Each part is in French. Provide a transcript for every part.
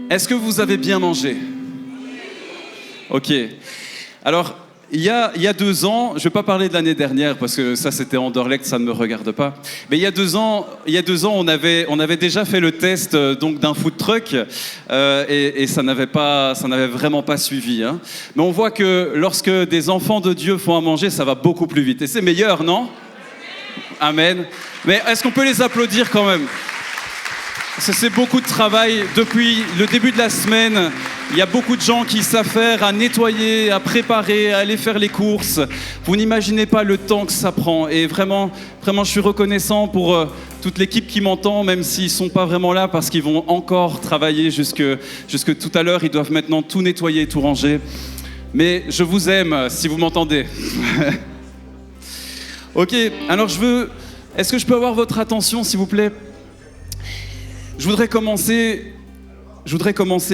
Est-ce que vous avez bien mangé? Ok. Alors, il y a 2 ans, je ne vais pas parler de l'année dernière parce que ça c'était Anderlecht, ça ne me regarde pas. Mais il y a 2 ans, on avait déjà fait le test donc d'un food truck et ça n'avait vraiment pas suivi. Hein. Mais on voit que lorsque des enfants de Dieu font à manger, ça va beaucoup plus vite. Et c'est meilleur, non? Amen. Mais est-ce qu'on peut les applaudir quand même? C'est beaucoup de travail. Depuis le début de la semaine, il y a beaucoup de gens qui s'affairent à nettoyer, à préparer, à aller faire les courses. Vous n'imaginez pas le temps que ça prend. Et vraiment, je suis reconnaissant pour toute l'équipe qui m'entend, même s'ils ne sont pas vraiment là, parce qu'ils vont encore travailler jusque tout à l'heure. Ils doivent maintenant tout nettoyer, tout ranger. Mais je vous aime, si vous m'entendez. Ok, alors est-ce que je peux avoir votre attention, s'il vous plaît? Je voudrais commencer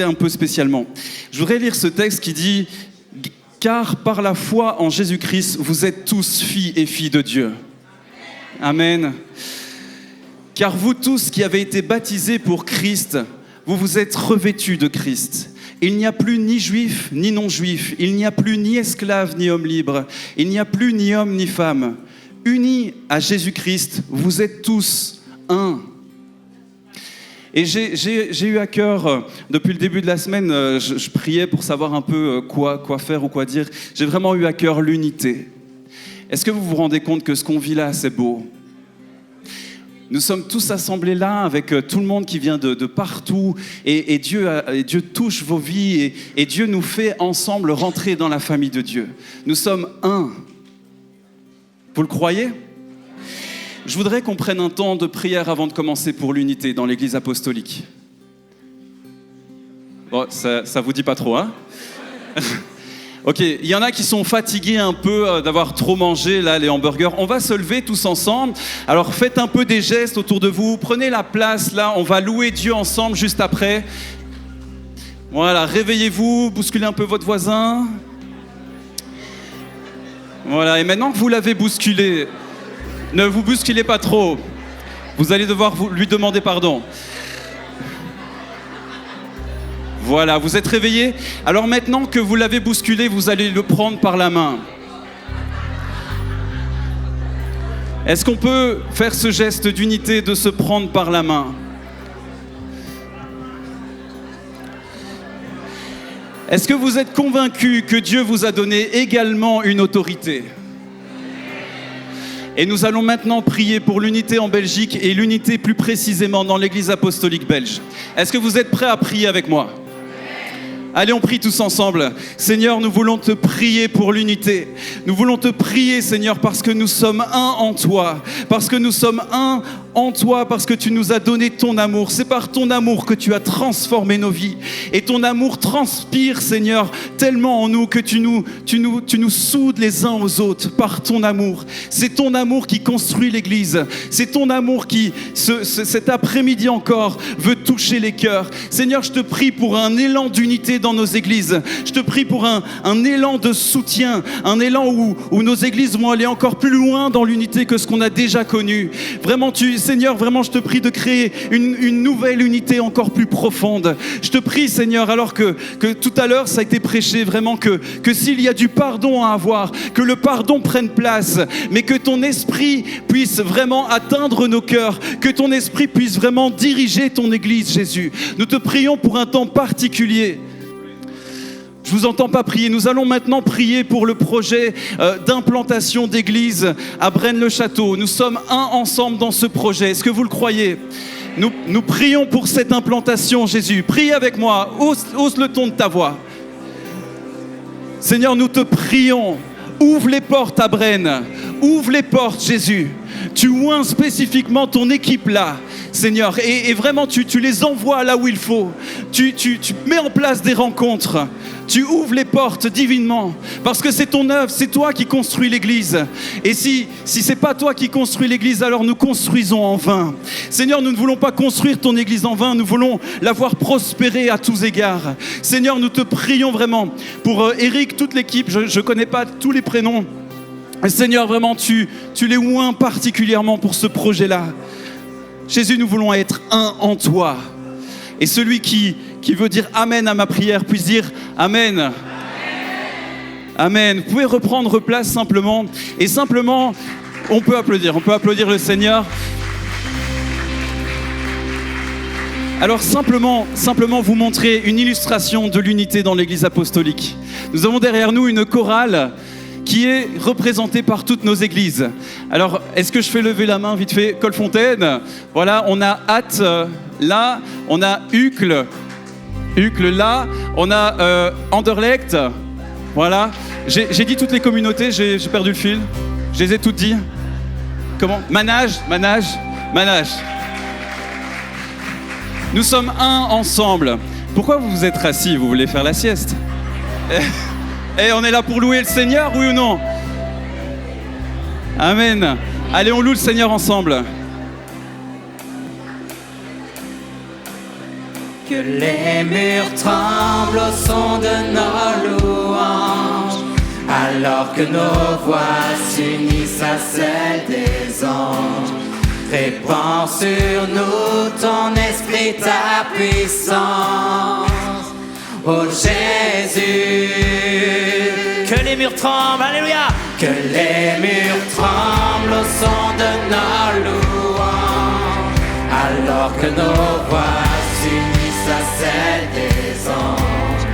un peu spécialement. Je voudrais lire ce texte qui dit « Car par la foi en Jésus-Christ, vous êtes tous filles et filles de Dieu. » Amen. « Car vous tous qui avez été baptisés pour Christ, vous vous êtes revêtus de Christ. Il n'y a plus ni juif ni non-juif, il n'y a plus ni esclave ni homme libre, il n'y a plus ni homme ni femme. Unis à Jésus-Christ, vous êtes tous un. » Et j'ai eu à cœur, depuis le début de la semaine, je priais pour savoir un peu quoi faire ou quoi dire. J'ai vraiment eu à cœur l'unité. Est-ce que vous vous rendez compte que ce qu'on vit là, c'est beau? Nous sommes tous assemblés là avec tout le monde qui vient de partout et Dieu touche vos vies et Dieu nous fait ensemble rentrer dans la famille de Dieu. Nous sommes un. Vous le croyez? Je voudrais qu'on prenne un temps de prière avant de commencer pour l'unité dans l'Église apostolique. Bon, ça vous dit pas trop, hein? Ok, il y en a qui sont fatigués un peu d'avoir trop mangé, là, les hamburgers. On va se lever tous ensemble. Alors faites un peu des gestes autour de vous. Prenez la place, là, on va louer Dieu ensemble juste après. Voilà, réveillez-vous, bousculez un peu votre voisin. Voilà, et maintenant que vous l'avez bousculé... Ne vous bousculez pas trop. Vous allez devoir lui demander pardon. Voilà, vous êtes réveillés. Alors maintenant que vous l'avez bousculé, vous allez le prendre par la main. Est-ce qu'on peut faire ce geste d'unité de se prendre par la main? Est-ce que vous êtes convaincus que Dieu vous a donné également une autorité? Et nous allons maintenant prier pour l'unité en Belgique et l'unité plus précisément dans l'Église apostolique belge. Est-ce que vous êtes prêts à prier avec moi? Allez, on prie tous ensemble. Seigneur, nous voulons te prier pour l'unité. Nous voulons te prier, Seigneur, parce que nous sommes un en toi. Parce que nous sommes un en toi, parce que tu nous as donné ton amour. C'est par ton amour que tu as transformé nos vies. Et ton amour transpire, Seigneur, tellement en nous que tu nous soudes les uns aux autres par ton amour. C'est ton amour qui construit l'Église. C'est ton amour qui, cet après-midi encore, veut toucher les cœurs. Seigneur, je te prie pour un élan d'unité dans nos églises. Je te prie pour un élan de soutien, un élan où nos églises vont aller encore plus loin dans l'unité que ce qu'on a déjà connu. Vraiment, Seigneur, vraiment, je te prie de créer une nouvelle unité encore plus profonde. Je te prie, Seigneur, alors que tout à l'heure, ça a été prêché, vraiment que s'il y a du pardon à avoir, que le pardon prenne place, mais que ton esprit puisse vraiment atteindre nos cœurs, que ton esprit puisse vraiment diriger ton église, Jésus. Nous te prions pour un temps particulier. Je ne vous entends pas prier. Nous allons maintenant prier pour le projet d'implantation d'église à Braine-le-Château. Nous sommes un ensemble dans ce projet. Est-ce que vous le croyez? Nous prions pour cette implantation, Jésus. Prie avec moi. Hausse le ton de ta voix. Seigneur, nous te prions. Ouvre les portes à Braine. Ouvre les portes, Jésus. Tu oins spécifiquement ton équipe là, Seigneur. Et vraiment, tu les envoies là où il faut. Tu mets en place des rencontres. Tu ouvres les portes divinement, parce que c'est ton œuvre, c'est toi qui construis l'Église. Et si c'est pas toi qui construis l'Église, alors nous construisons en vain. Seigneur, nous ne voulons pas construire ton Église en vain, nous voulons la voir prospérer à tous égards. Seigneur, nous te prions vraiment pour Eric, toute l'équipe, je connais pas tous les prénoms. Seigneur, vraiment, tu les oins particulièrement pour ce projet-là. Jésus, nous voulons être un en toi. Et celui qui veut dire Amen à ma prière puisse dire Amen. Amen. Vous pouvez reprendre place simplement. Et simplement, on peut applaudir le Seigneur. Alors simplement vous montrer une illustration de l'unité dans l'Église apostolique. Nous avons derrière nous une chorale qui est représentée par toutes nos églises. Alors, est-ce que je fais lever la main vite fait? Colfontaine, voilà, on a Hâte là, on a Uccle là, on a Anderlecht, voilà. J'ai dit toutes les communautés, j'ai perdu le fil, je les ai toutes dit. Comment? Manage. Nous sommes un ensemble. Pourquoi vous vous êtes assis? Vous voulez faire la sieste? Et on est là pour louer le Seigneur, oui ou non? Amen. Allez, on loue le Seigneur ensemble. Que les murs tremblent au son de nos louanges, alors que nos voix s'unissent à celles des anges. Répands sur nous ton esprit, ta puissance, ô Jésus. Que les murs tremblent, alléluia. Que les murs tremblent au son de nos louanges, alors que nos voix s'unissent à celles des anges.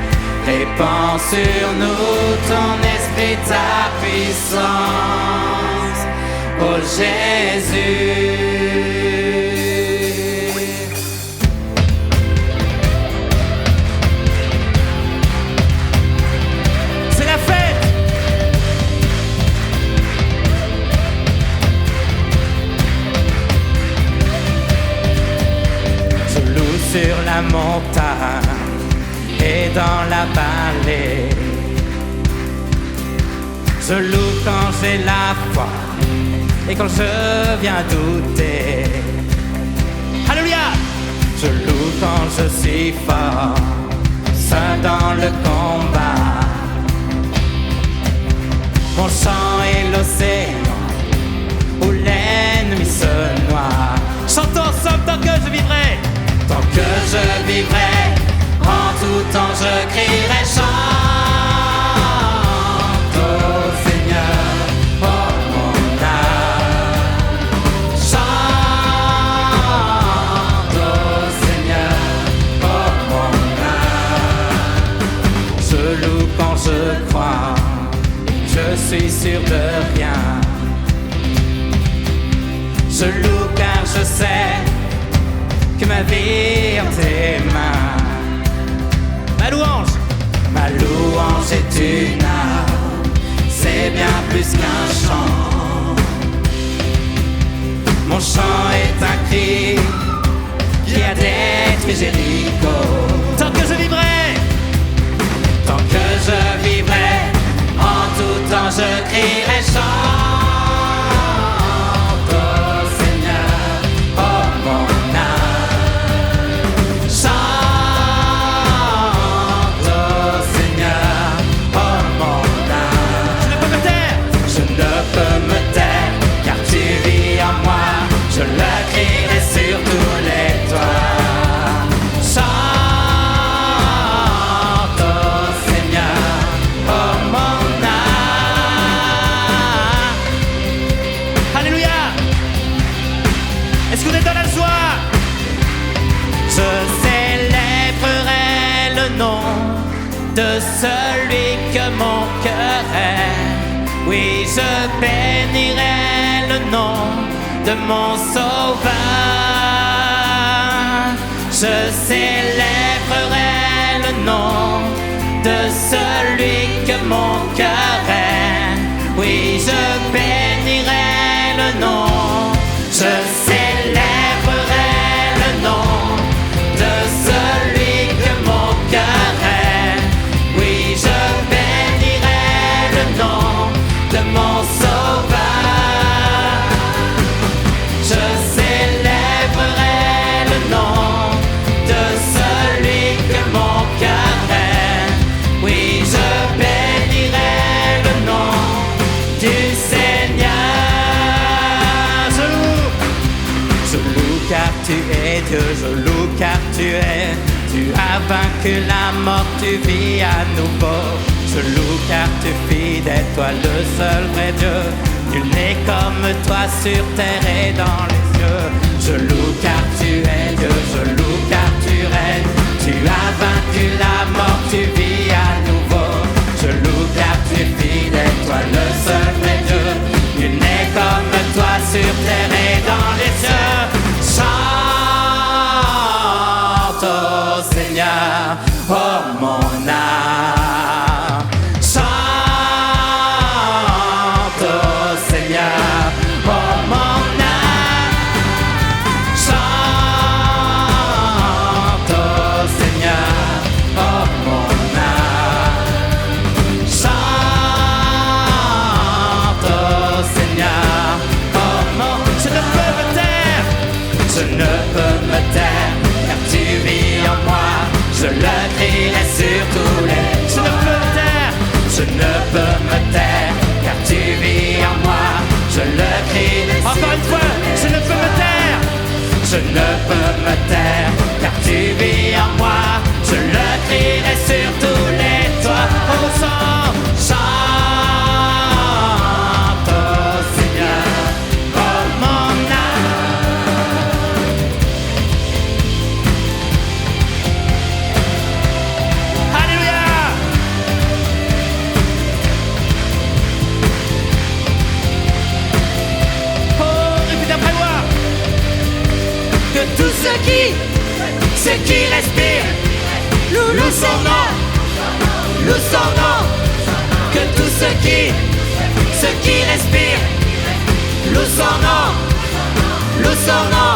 Répands sur nous ton esprit, ta puissance, ô Jésus. C'est la fête. Je loue sur la montagne et dans la vallée. Je loue quand j'ai la foi et quand je viens douter. Alléluia. Je loue quand je suis fort, seul dans le combat. Mon chant est l'océan où l'ennemi se noie. Chantons ensemble tant que je vivrai. Tant que je vivrai, en tout temps je crierai chante au Seigneur, oh mon âme. Chante au Seigneur, oh mon âme. Je loue quand je crois, je suis sûr de rien. Je loue car je sais que ma vie est en tes mains. Ma louange est une arme, c'est bien plus qu'un chant. Mon chant est un cri qui a détruit Jéricho. Tant que je vivrai, en tout temps je crierai chante au Seigneur, oh mon âme. Chante au Seigneur, oh mon âme. Je ne peux me taire, car tu vis en moi. Je le crierai sur tous les toits. Chante au Seigneur, oh mon âme. Alléluia. Est-ce que vous êtes dans la joie? Je célébrerai le nom de celui que mon cœur aime. Oui, je bénirai le nom de mon sauveur. Je célébrerai le nom de celui que mon cœur aime. Oui, je bénirai le nom. Je célébrerai le nom de celui que mon cœur aime. Oui, je bénirai le nom de mon sauveur. Je célébrerai le nom de celui que mon cœur aime. Oui, je bénirai le nom du Seigneur. Je loue car tu es Dieu, je loue car tu es Tu as vaincu la mort, tu vis à nouveau. Je loue car tu es fidèle, toi le seul vrai Dieu. Nul n'est comme toi sur terre et dans les cieux. Je loue car tu es Dieu, je loue car tu règnes. Tu as vaincu la mort, tu vis à nouveau. Je loue car tu es fidèle, toi le seul vrai Dieu. Nul n'est comme toi sur terre et dans les cieux. Chante au Seigneur, oh mon âme. Chante au Seigneur, oh mon âme. Chante au Seigneur, oh mon âme. Chante au Seigneur, oh mon. Je ne peux me taire, je ne peux me taire, car tu vis en moi. Je le crierai sur tous les. Je ne peux me taire, je ne peux me taire, car tu vis en moi. Je le crierai. Encore une fois, je ne peux me taire, je ne peux me taire, car tu vis en moi. Je le crierai sur tous les toits. Au sang, chante au Seigneur, oh mon âme. Alléluia. Oh, répète après moi. Que tous ceux qui respirent, louent son nom, louent son nom. Que tous ceux qui respirent, louent son nom, louent son nom.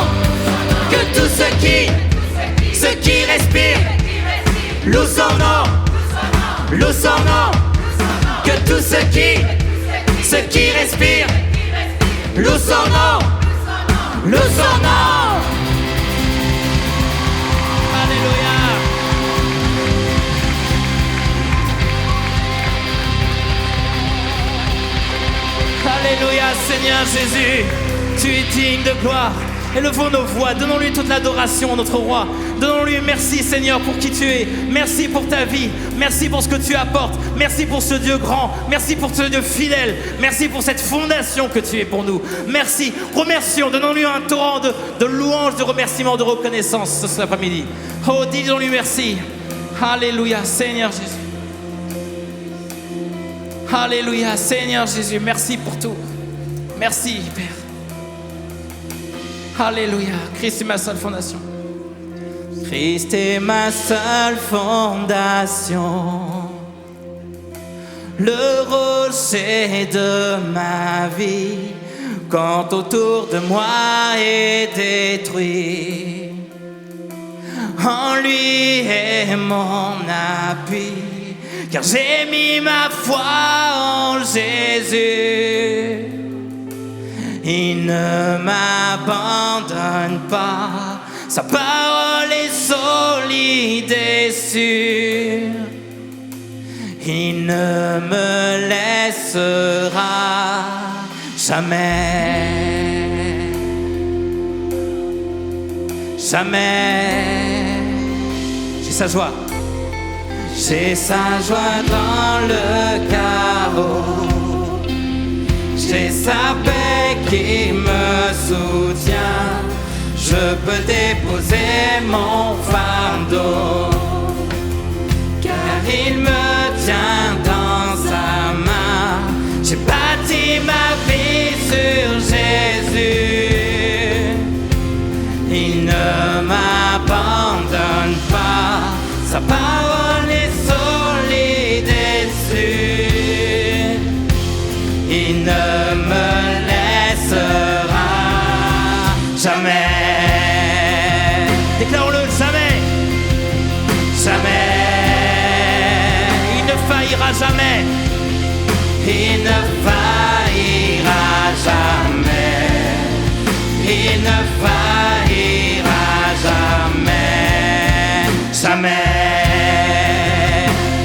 Que tous ceux qui respirent, louent son nom, louent son nom. Que tous ceux qui respirent, louent son nom, louent son nom. Alléluia. Alléluia, Seigneur Jésus, tu es digne de gloire. Élevons nos voix, donnons-lui toute l'adoration à notre roi. Donnons-lui merci Seigneur pour qui tu es. Merci pour ta vie, merci pour ce que tu apportes. Merci pour ce Dieu grand, merci pour ce Dieu fidèle. Merci pour cette fondation que tu es pour nous. Merci, remercions, donnons-lui un torrent de louanges, de remerciements, de reconnaissance ce après-midi. Oh, disons-lui merci. Alléluia, Seigneur Jésus. Alléluia, Seigneur Jésus, merci pour tout. Merci, Père. Alléluia, Christ est ma seule fondation. Christ est ma seule fondation, le rocher de ma vie, quand autour de moi est détruit. En lui est mon appui, car j'ai mis ma foi en Jésus. Il ne m'abandonne pas, sa parole est solide et sûre. Il ne me laissera jamais, jamais. J'ai sa joie, j'ai sa joie dans le chaos. J'ai sa paix qui me soutient. Je peux déposer mon fardeau, car il me tient dans sa main. J'ai bâti ma vie sur Jésus. Il ne m'abandonne pas, sa parole est solide et sûre. Il ne me laissera jamais. Déclarons-le, jamais. Jamais. Il ne faillira jamais. Il ne faillira jamais. Il ne faillira jamais. Jamais.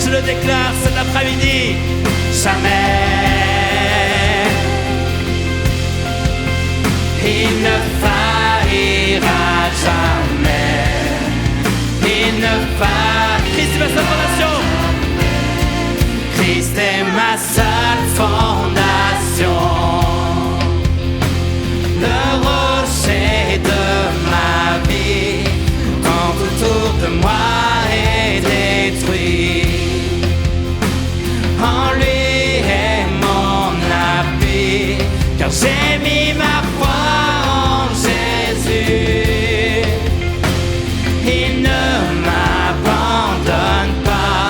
Je le déclare cet après-midi. Jamais. Il ne faillira jamais. Il ne faillit. Christ est ma seule fondation. Christ est ma seule fondation. Le rocher de ma vie, quand autour de moi est détruit. En lui est mon appui, car j'ai mis ma foi en Jésus. Il ne m'abandonne pas,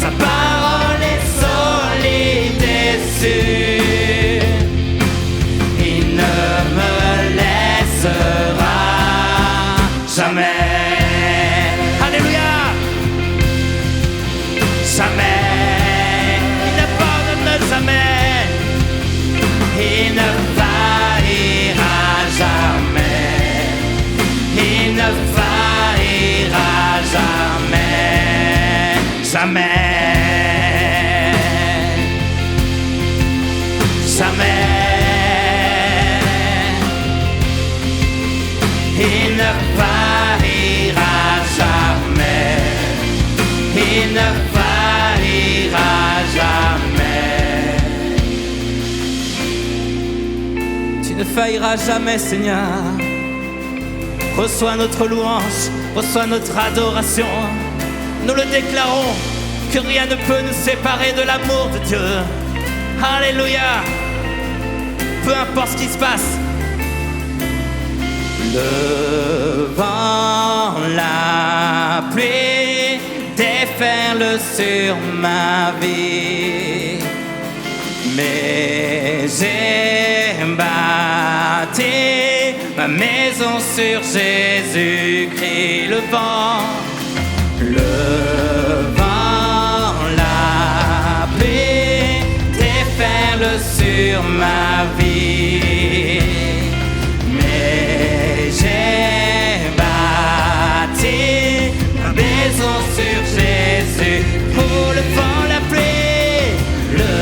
sa parole est solide et sûre. Il ne me laissera jamais. Alléluia. Jamais. Il n'abandonne jamais. Il ne faillira jamais. Il ne faillira jamais. Jamais. Jamais. Il ne faillira jamais. Il ne faillira jamais. Tu ne failliras jamais, Seigneur. Reçois notre louange, reçois notre adoration. Nous le déclarons, que rien ne peut nous séparer de l'amour de Dieu. Alléluia. Peu importe ce qui se passe. Le vent, la pluie déferle sur ma vie, mais j'ai bâti ma maison sur Jésus-Christ. Le vent, la pluie déferle sur ma vie, mais j'ai bâti ma maison sur Jésus. Oh, le vent, la pluie, le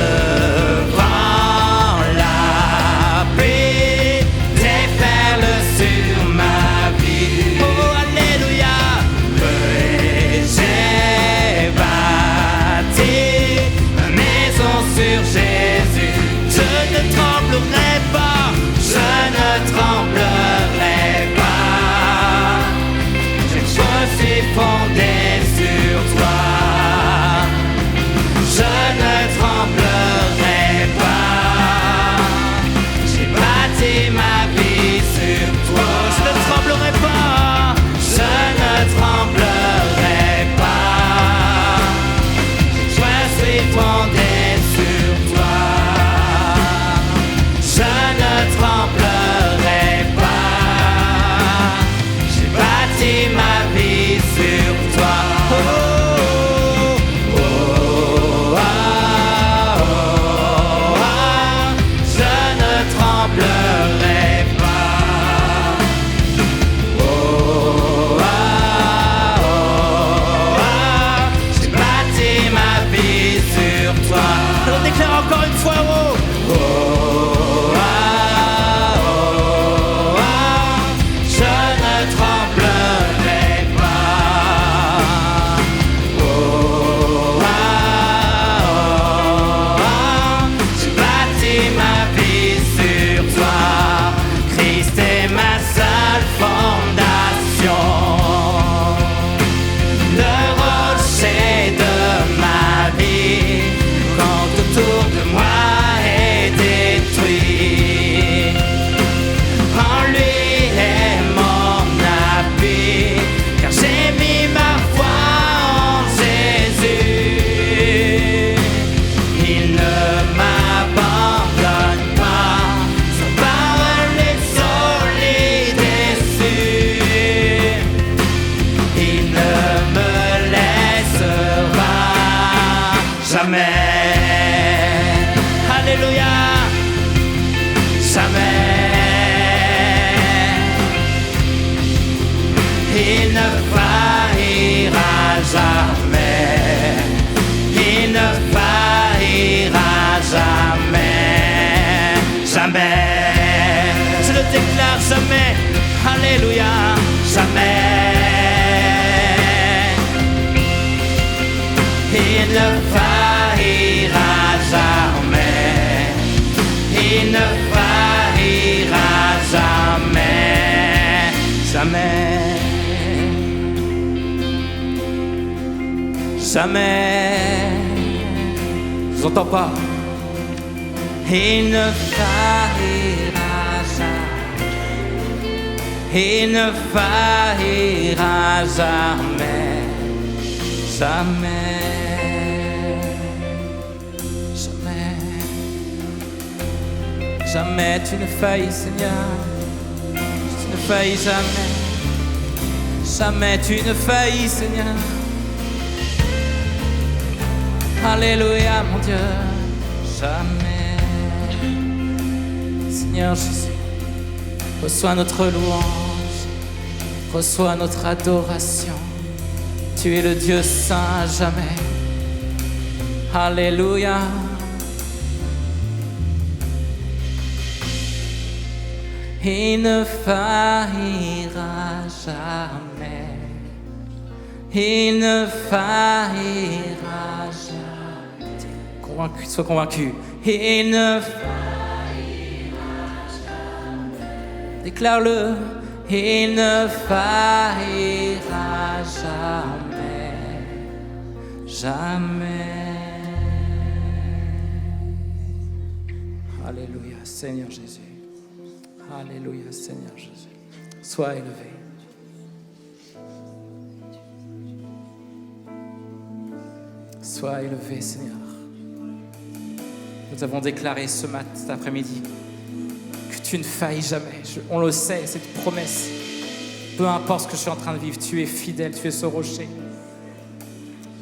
vent, la pluie déferle sur ma vie. Oh, alléluia. Et j'ai bâti ma maison sur Jésus. Je ne tremblerai pas, je ne tremblerai pas. Je suis fondé sur toi. Je ne tremblerai pas. J'ai bâti ma vie sur toi. Je ne tremblerai pas. Je ne tremblerai pas. Je suis fondé sur toi. Je ne tremblerai pas. J'ai bâti ma vie sur toi. Oh, oh, oh, oh, oh, oh. Je ne tremblerai pas. Oh, oh, oh, oh. J'ai bâti ma vie sur toi. On déclare encore une fois. Oh, oh, oh, oh, oh. Je ne tremblerai pas. Oh, oh, oh, oh. J'ai bâti ma vie sur toi. Christ est ma seule fondation. Le rocher de ma vie, quand autour de moi est détruit. En lui est mon appui, car j'ai mis ma foi en Jésus. Il ne m'abandonne pas, sa parole est solide et sûre. Il ne me laissera jamais. Alléluia. Jamais. Il ne faillira jamais. Il ne faillira jamais. Jamais. Je le déclare jamais. Alléluia. Jamais. Il ne faillira jamais. Il ne faillira jamais. Jamais. Jamais. Je vous entends pas. Il ne faillira jamais. Il ne faillira jamais. Jamais. Jamais. Jamais tu ne faillis, Seigneur. Tu ne faillis jamais. Jamais tu ne faillis, Seigneur. Alléluia, mon Dieu. Jamais. Seigneur Jésus, reçois notre louange, reçois notre adoration. Tu es le Dieu saint à jamais. Alléluia. Il ne faillira jamais. Il ne faillira jamais. Convaincu, sois convaincu. Il ne faillira jamais. Déclare-le. Il ne faillira jamais. Jamais. Alléluia, Seigneur Jésus. Alléluia, Seigneur Jésus. Sois élevé. Sois élevé, Seigneur. Nous avons déclaré cet après-midi que tu ne faillis jamais. On le sait, cette promesse. Peu importe ce que je suis en train de vivre, tu es fidèle, tu es ce rocher.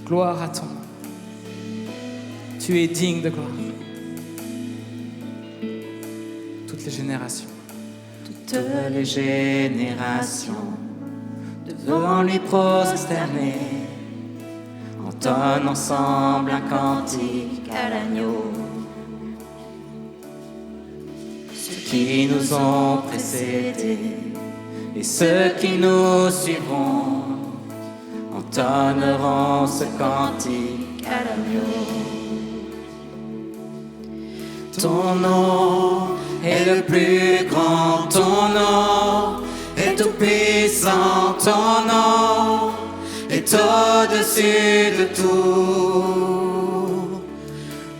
Gloire à ton nom. Tu es digne de gloire. Toutes les générations. Toutes les générations devant lui prosterner, entonnent ensemble un cantique à l'agneau. Ceux qui nous ont précédés et ceux qui nous suivront entonneront ce cantique à l'agneau. Ton nom est le plus grand, ton nom est tout puissant, ton nom est au-dessus de tout.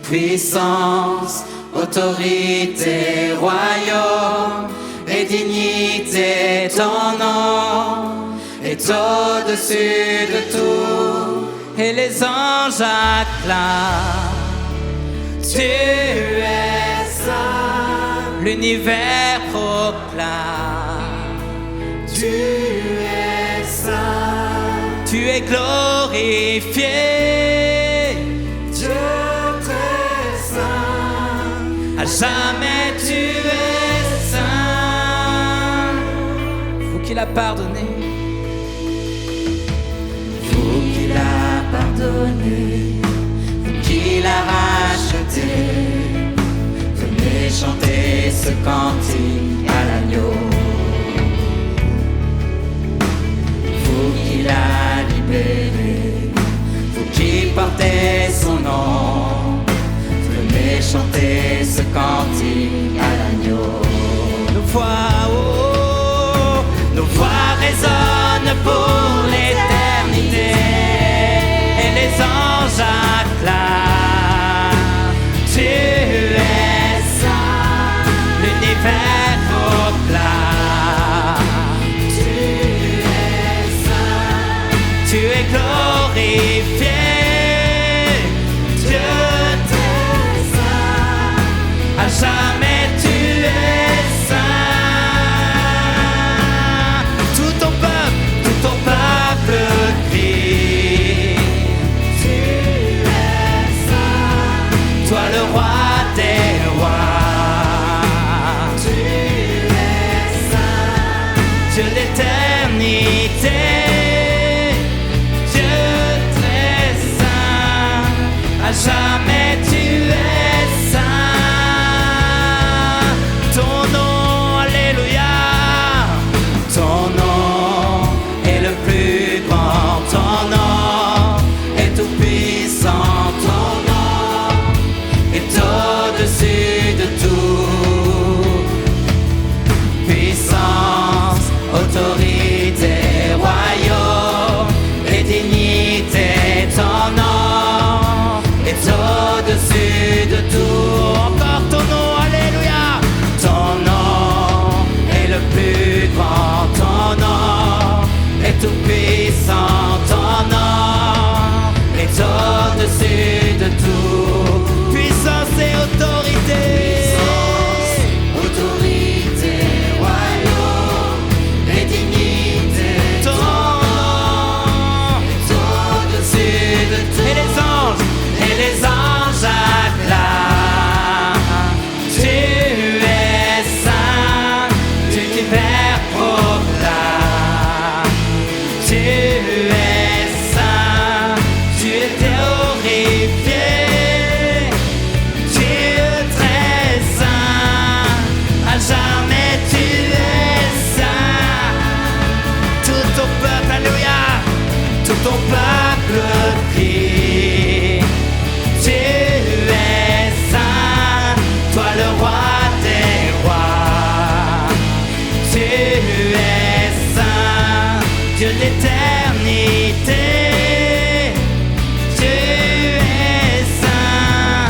Puissance, autorité, royaume et dignité, ton nom est au-dessus de tout. Et les anges acclament, tu es saint, l'univers proclame, tu es saint, tu es glorifié, Dieu très saint, à jamais tu es saint. Vous qui l'a pardonné, vous qui l'a pardonné, vous qui l'a racheté, venez chanter ce cantique à l'agneau. Vous qui l'a libéré, vous qui portez son nom, venez chanter ce cantique à l'agneau. Nos voix, oh, nos voix résonnent pour l'éternité, et les anges acclament, tu es saint, l'univers proclame, tu es saint, tu es glorifié, Dieu très saint, à jamais tu es saint. Tout ton peuple crie, tu es saint, toi le roi des rois, tu es saint, Dieu d'éternité, Dieu très saint, à jamais tu es saint. peuple prie. Tu es saint, toi le roi des rois. Tu es saint, Dieu d'éternité. Tu es saint,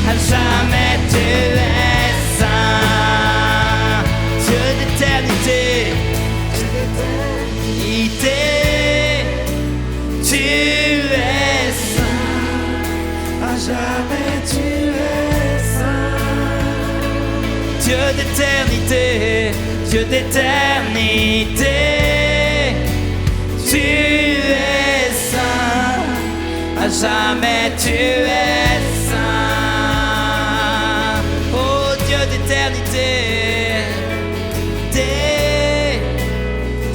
à jamais tu es saint. Dieu d'éternité, Dieu d'éternité. Tu es saint, à jamais tu es saint. Dieu d'éternité, Dieu d'éternité. Tu es saint, à jamais tu es saint. Oh Dieu d'éternité,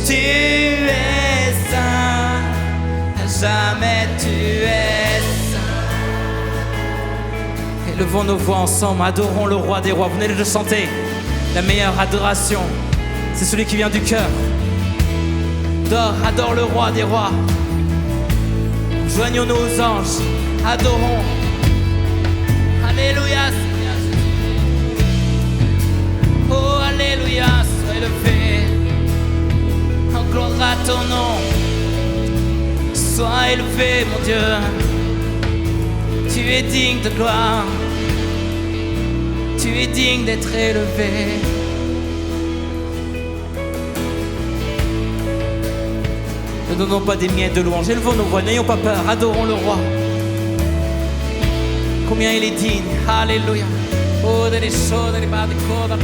tu es saint, à jamais tu es saint. Élevons nos voix ensemble, adorons le roi des rois. Vous venez de le chanter. La meilleure adoration, c'est celui qui vient du cœur. Adore le roi des rois. Joignons-nous aux anges, adorons. Alléluia, Seigneur. Oh, Alléluia, sois élevé. En gloire à ton nom. Sois élevé, mon Dieu. Tu es digne de gloire. Tu es digne d'être élevé. Ne donnons pas des miettes de louange, élevons nos voix, n'ayons pas peur, adorons le roi. Combien il est digne, alléluia. Oh, delle sode, delle bade, coda,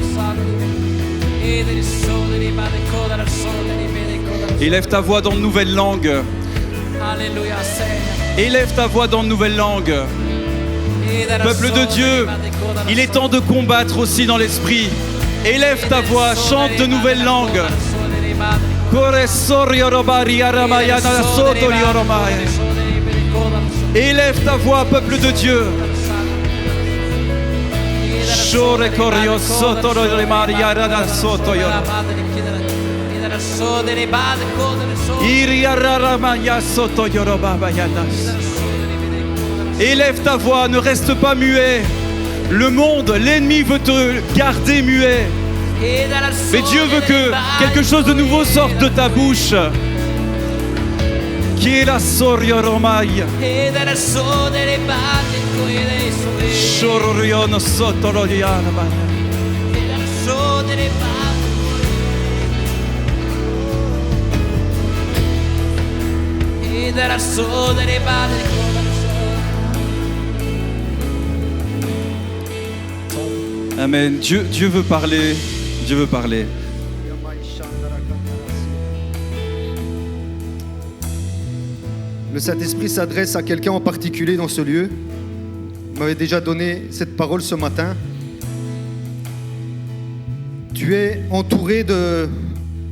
et delle sode, delle bade, coda, la sode, delle bade, coda. Élève ta voix dans de nouvelles langues. Alléluia, Seigneur. Élève ta voix dans de nouvelles langues. Peuple de Dieu, il est temps de combattre aussi dans l'esprit. Élève ta voix, chante de nouvelles langues. Élève ta voix, peuple de Dieu. Élève ta voix, ne reste pas muet. Le monde, l'ennemi veut te garder muet. Mais Dieu veut que quelque chose de nouveau sorte de ta bouche. Amen. Dieu veut parler. Dieu veut parler. Le Saint-Esprit s'adresse à quelqu'un en particulier dans ce lieu. Il m'avait déjà donné cette parole ce matin. Tu es entouré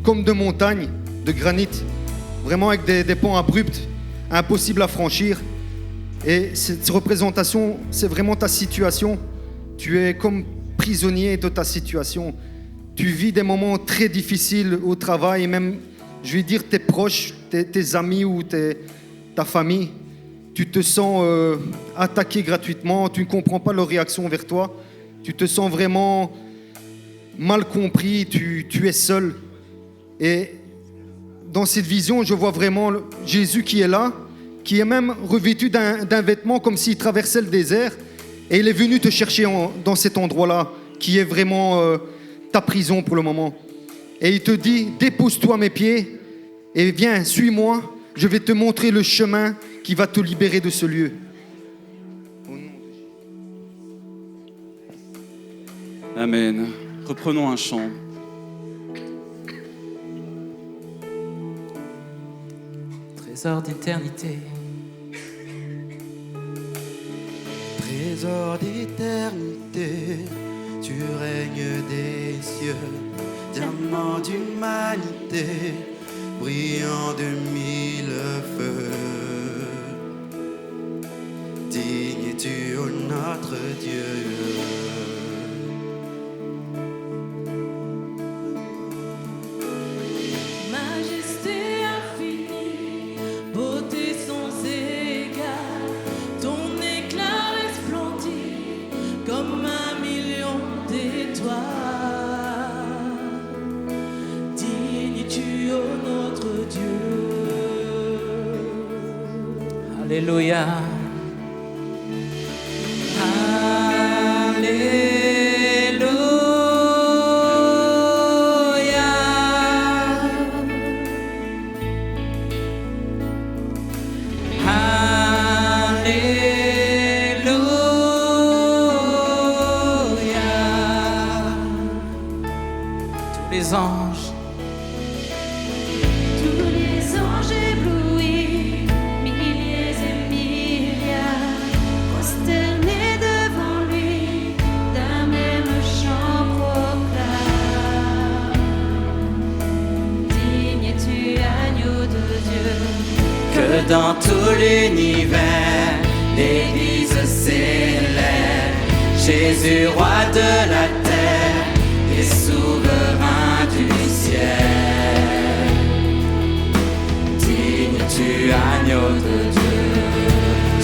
comme de montagnes, de granit, vraiment avec des pans abrupts, impossibles à franchir. Et cette représentation, c'est vraiment ta situation. Tu es comme prisonnier de ta situation. Tu vis des moments très difficiles au travail, et même, je vais dire, tes proches, tes amis ou ta famille. Tu te sens attaqué gratuitement, tu ne comprends pas leur réaction vers toi. Tu te sens vraiment mal compris, tu es seul. Et dans cette vision, je vois vraiment Jésus qui est là, qui est même revêtu d'un vêtement comme s'il traversait le désert. Et il est venu te chercher dans cet endroit-là, qui est vraiment ta prison pour le moment. Et il te dit, dépose-toi à mes pieds et viens, suis-moi. Je vais te montrer le chemin qui va te libérer de ce lieu. Amen. Reprenons un chant. Trésor d'éternité. Trésor d'éternité, tu règnes des cieux, diamant d'humanité, brillant de mille feux. Digne es-tu, ô notre Dieu. Majesté infinie, beauté Alléluia. Les anges, tous les anges éblouis, milliers et milliards, prosternés devant lui, d'un même chant proclament. Digne es-tu, agneau de Dieu, que dans tout l'univers, l'Église s'élève. Jésus, roi de la terre et souverain du ciel. Digne-tu, agneau de Dieu.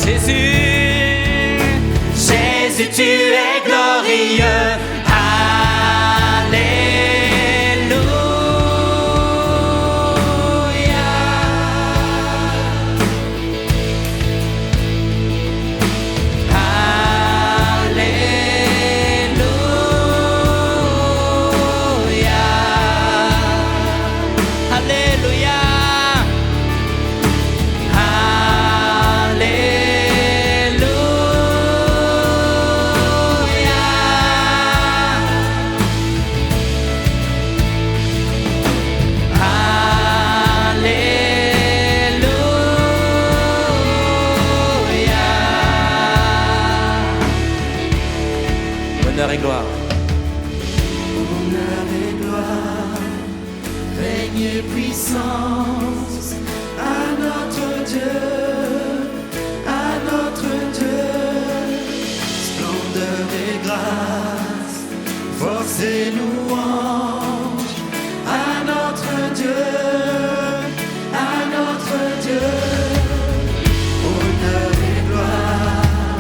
Jésus, Jésus, tu es glorieux. Honneur et gloire. Honneur et gloire, règne et puissance à notre Dieu, à notre Dieu. Splendeur et grâce, force et louange à notre Dieu, à notre Dieu. Honneur et gloire,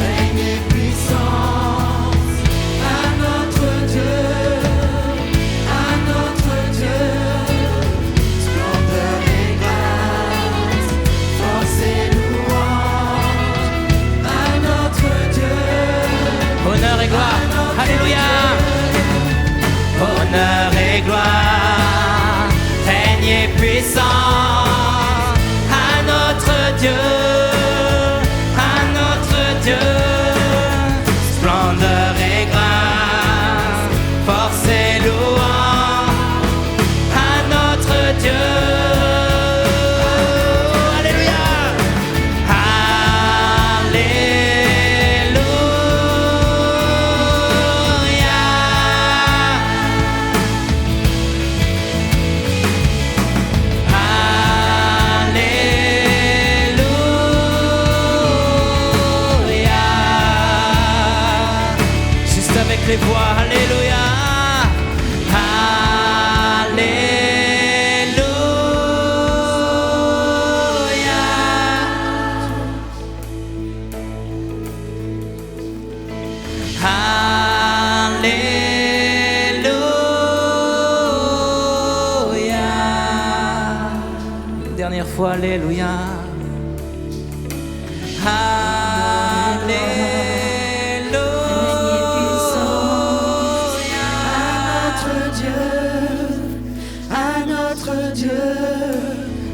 règne et puissance à notre Dieu, à notre Dieu. Splendeur et grâce, force et louange à notre Dieu. Honneur et gloire. Alléluia. Honneur et gloire, règne et puissance à notre Dieu, à notre Dieu. Splendeur et grâce, force et louange à notre Dieu. Alléluia. Juste avec les voix, alléluia. Alléluia. Une dernière fois, alléluia. À notre Dieu,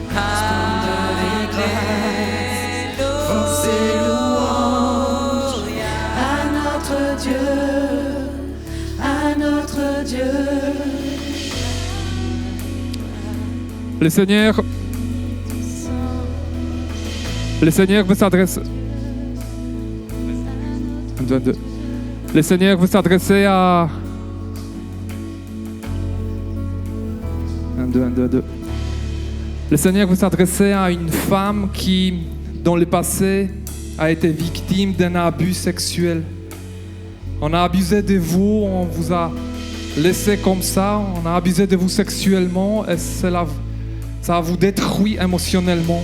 splendeur et grâce, force et louange à notre Dieu, à notre Dieu. Le Seigneur veut s'adresser. Le Seigneur veut s'adresser à. 1, 2, 1, 2, 2. Le Seigneur veut s'adresser à une femme qui, dans le passé, a été victime d'un abus sexuel. On a abusé de vous, on vous a laissé comme ça, on a abusé de vous sexuellement et ça vous détruit émotionnellement.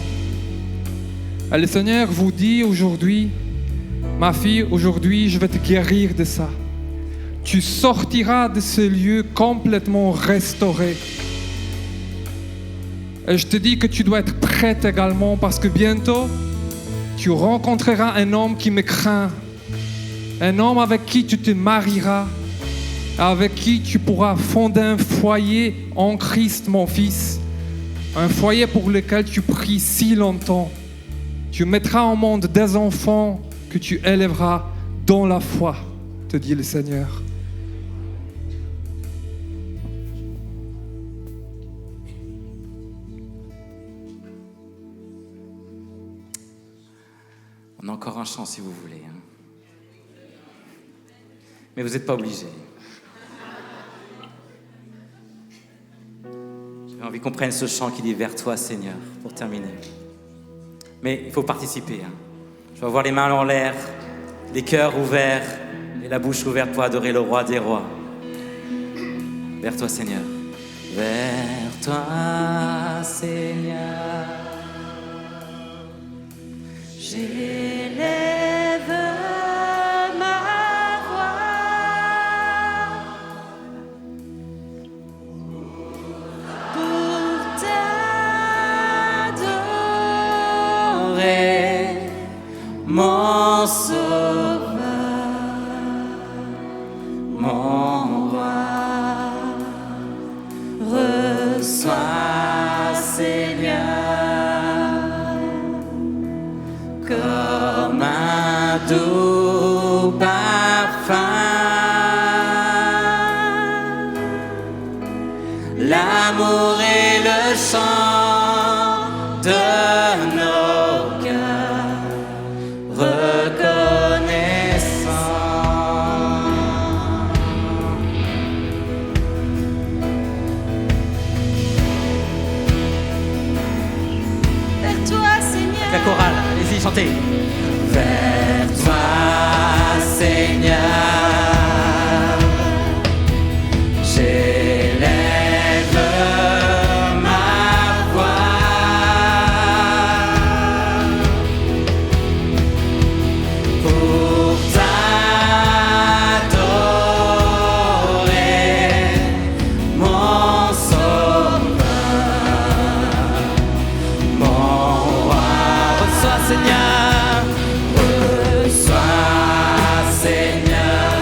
Et le Seigneur vous dit aujourd'hui, ma fille, aujourd'hui je vais te guérir de ça. Tu sortiras de ce lieu complètement restauré. Et je te dis que tu dois être prête également parce que bientôt, tu rencontreras un homme qui me craint, un homme avec qui tu te marieras, avec qui tu pourras fonder un foyer en Christ, mon fils, un foyer pour lequel tu pries si longtemps. Tu mettras au monde des enfants que tu élèveras dans la foi, te dit le Seigneur. On a encore un chant si vous voulez. Hein. Mais vous n'êtes pas obligés. J'ai envie qu'on prenne ce chant qui dit « Vers toi, Seigneur » pour terminer. Mais il faut participer. Hein. Je vais avoir les mains en l'air, les cœurs ouverts et la bouche ouverte pour adorer le roi des rois. Vers toi, Seigneur. Vers toi, Seigneur. J'élève ma voix pour t'adorer, Mon sauveur, mon roi, reçois, Seigneur, comme un doux parfum, l'amour et le chant de nos cœurs reconnaissants. vers toi, Seigneur. La chorale, allez-y, chantez. Vers toi, Seigneur, j'élève ma voix pour t'adorer, mon sauveur, mon roi. Reçois, Seigneur, reçois, Seigneur,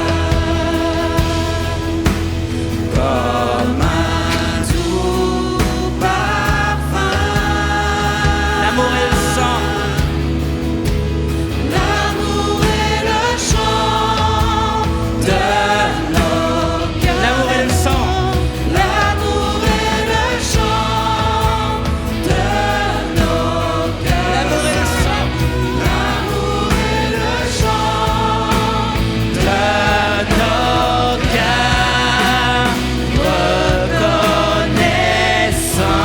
comme un doux parfum. L'amour et le chant, L'amour et le chant de nos cœurs. l'amour et le chant, L'amour et le chant de nos cœurs. l'amour et le chant L'amour et le chant de nos cœurs reconnaissants.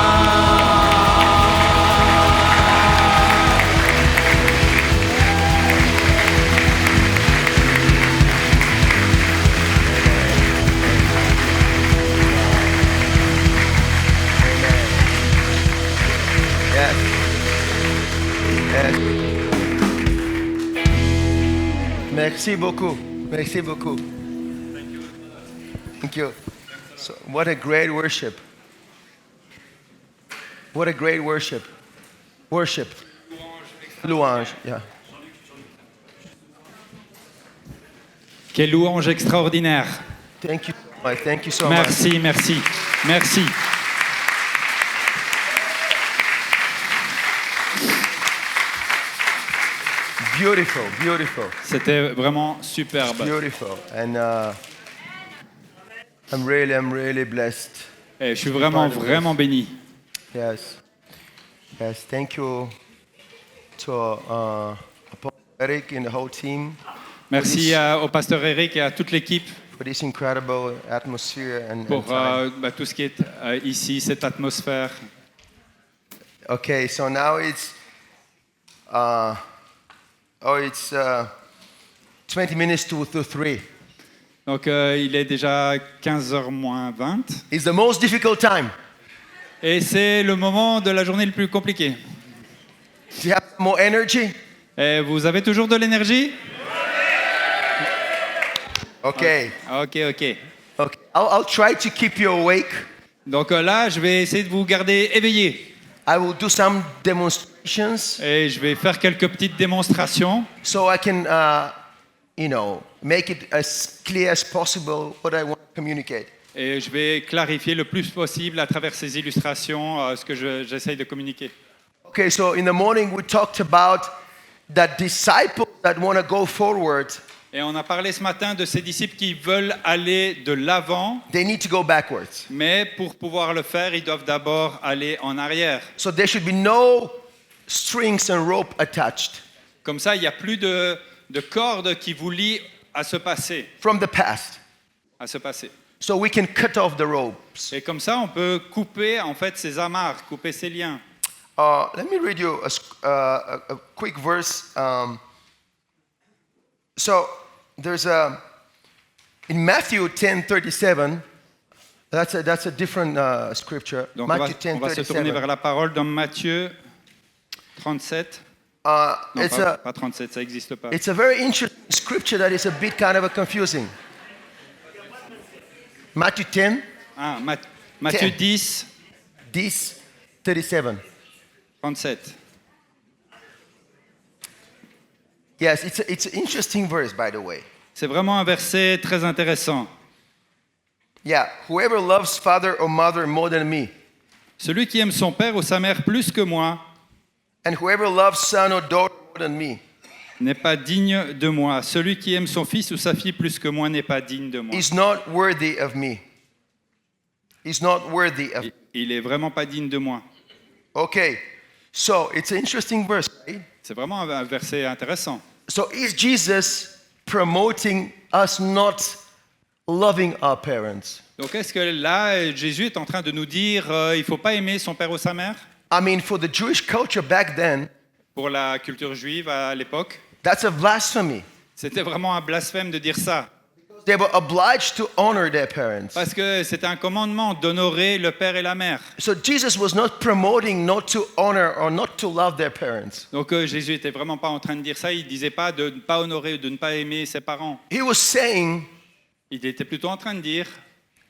Yes. Yes. Merci beaucoup. Merci beaucoup. Thank you. So, what a great worship. What a great worship. Worship. Louange. Yeah. Quelle louange extraordinaire. Thank you. Thank you so much. Merci, merci, merci. Beautiful. Beautiful. C'était vraiment superbe. Beautiful. And I'm really blessed. Et je suis vraiment, vraiment béni. Yes. Yes. Thank you to Apostle Eric and the whole team Merci au pasteur Eric et à toute l'équipe for this incredible atmosphere and pour time. tout ce qui est ici, cette atmosphère. Okay, so now it's 20 minutes to 3. Donc il est déjà 15h moins 20 It's the most difficult time. et c'est le moment de la journée le plus compliqué. Do you have more energy? Et vous avez toujours de l'énergie? Okay. Ok. Okay. I'll try to keep you awake. Donc là, je vais essayer de vous garder éveillé. I will do some demonstrations et je vais faire quelques petites démonstrations so I can, make it as clear as possible what I want to communicate. et je vais clarifier le plus possible à travers ces illustrations ce que j'essaye de communiquer. Okay, so in the morning we talked about that disciples that want to go forward, Et on a parlé ce matin de ces disciples qui veulent aller de l'avant, they need to go backwards. mais pour pouvoir le faire, ils doivent d'abord aller en arrière. So there should be no strings and rope attached Comme ça, il n'y a plus de cordes qui vous lient à ce passé, from the past. à ce passé. So we can cut off the ropes. Et comme ça, on peut couper en fait ces amarres, couper ces liens. Let me read you a quick verse. So there's in Matthew 10:37. That's a different scripture. Donc Matthew on va se tourner 10:37. vers la parole dans Matthieu 37. Non, pas 37, ça n'existe pas. It's a very interesting scripture that is a bit kind of confusing. Matthew 10, Ah, Matthieu 10, 37. 37. Yes, it's an interesting verse, by the way. C'est vraiment un verset très intéressant. Yeah, whoever loves father or mother more than me, Celui qui aime son père ou sa mère plus que moi and whoever loves son or daughter more than me, n'est pas digne de moi. Celui qui aime son fils ou sa fille plus que moi n'est pas digne de moi. is not worthy of me. Is not worthy of. Il est vraiment pas digne de moi. Okay, so it's an interesting verse, right? C'est vraiment un verset intéressant. So is Jesus promoting us not loving our parents? Donc est-ce que là, Jésus est en train de nous dire il ne faut pas aimer son père ou sa mère? I mean, for the Jewish culture back then, Pour la culture juive à l'époque, that's a blasphemy. c'était vraiment un blasphème de dire ça. They were obliged to honor their parents. Parce que c'était un commandement d'honorer le père et la mère. So Jesus was not promoting not to honor or not to love their parents. Donc Jésus était vraiment pas en train de dire ça. Il disait pas de ne pas honorer ou de ne pas aimer ses parents. He was saying, Il était plutôt en train de dire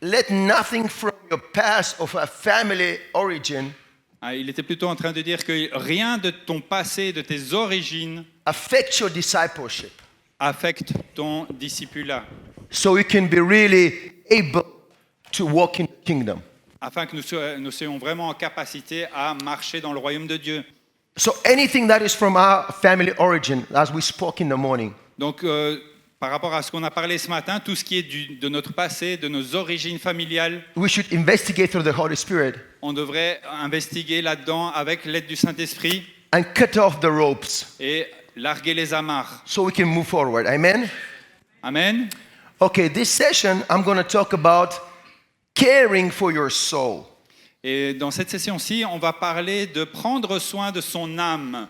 let nothing from your past of a family origin il était plutôt en train de dire que rien de ton passé, de tes origines, affect your discipleship. affecte ton discipulat. So you can be really able to walk in the kingdom. Afin que nous soyons vraiment en capacité à marcher dans le royaume de Dieu. So anything that is from our family origin, as we spoke in the morning, Donc, par rapport à ce qu'on a parlé ce matin, tout ce qui est de notre passé, de nos origines familiales, we should investigate through the Holy Spirit on devrait investiguer là-dedans avec l'aide du Saint-Esprit and cut off the ropes et larguer les amarres. so we can move forward. Amen? Amen. Okay, this session, I'm going to talk about caring for your soul. Et dans cette session-ci, on va parler de prendre soin de son âme.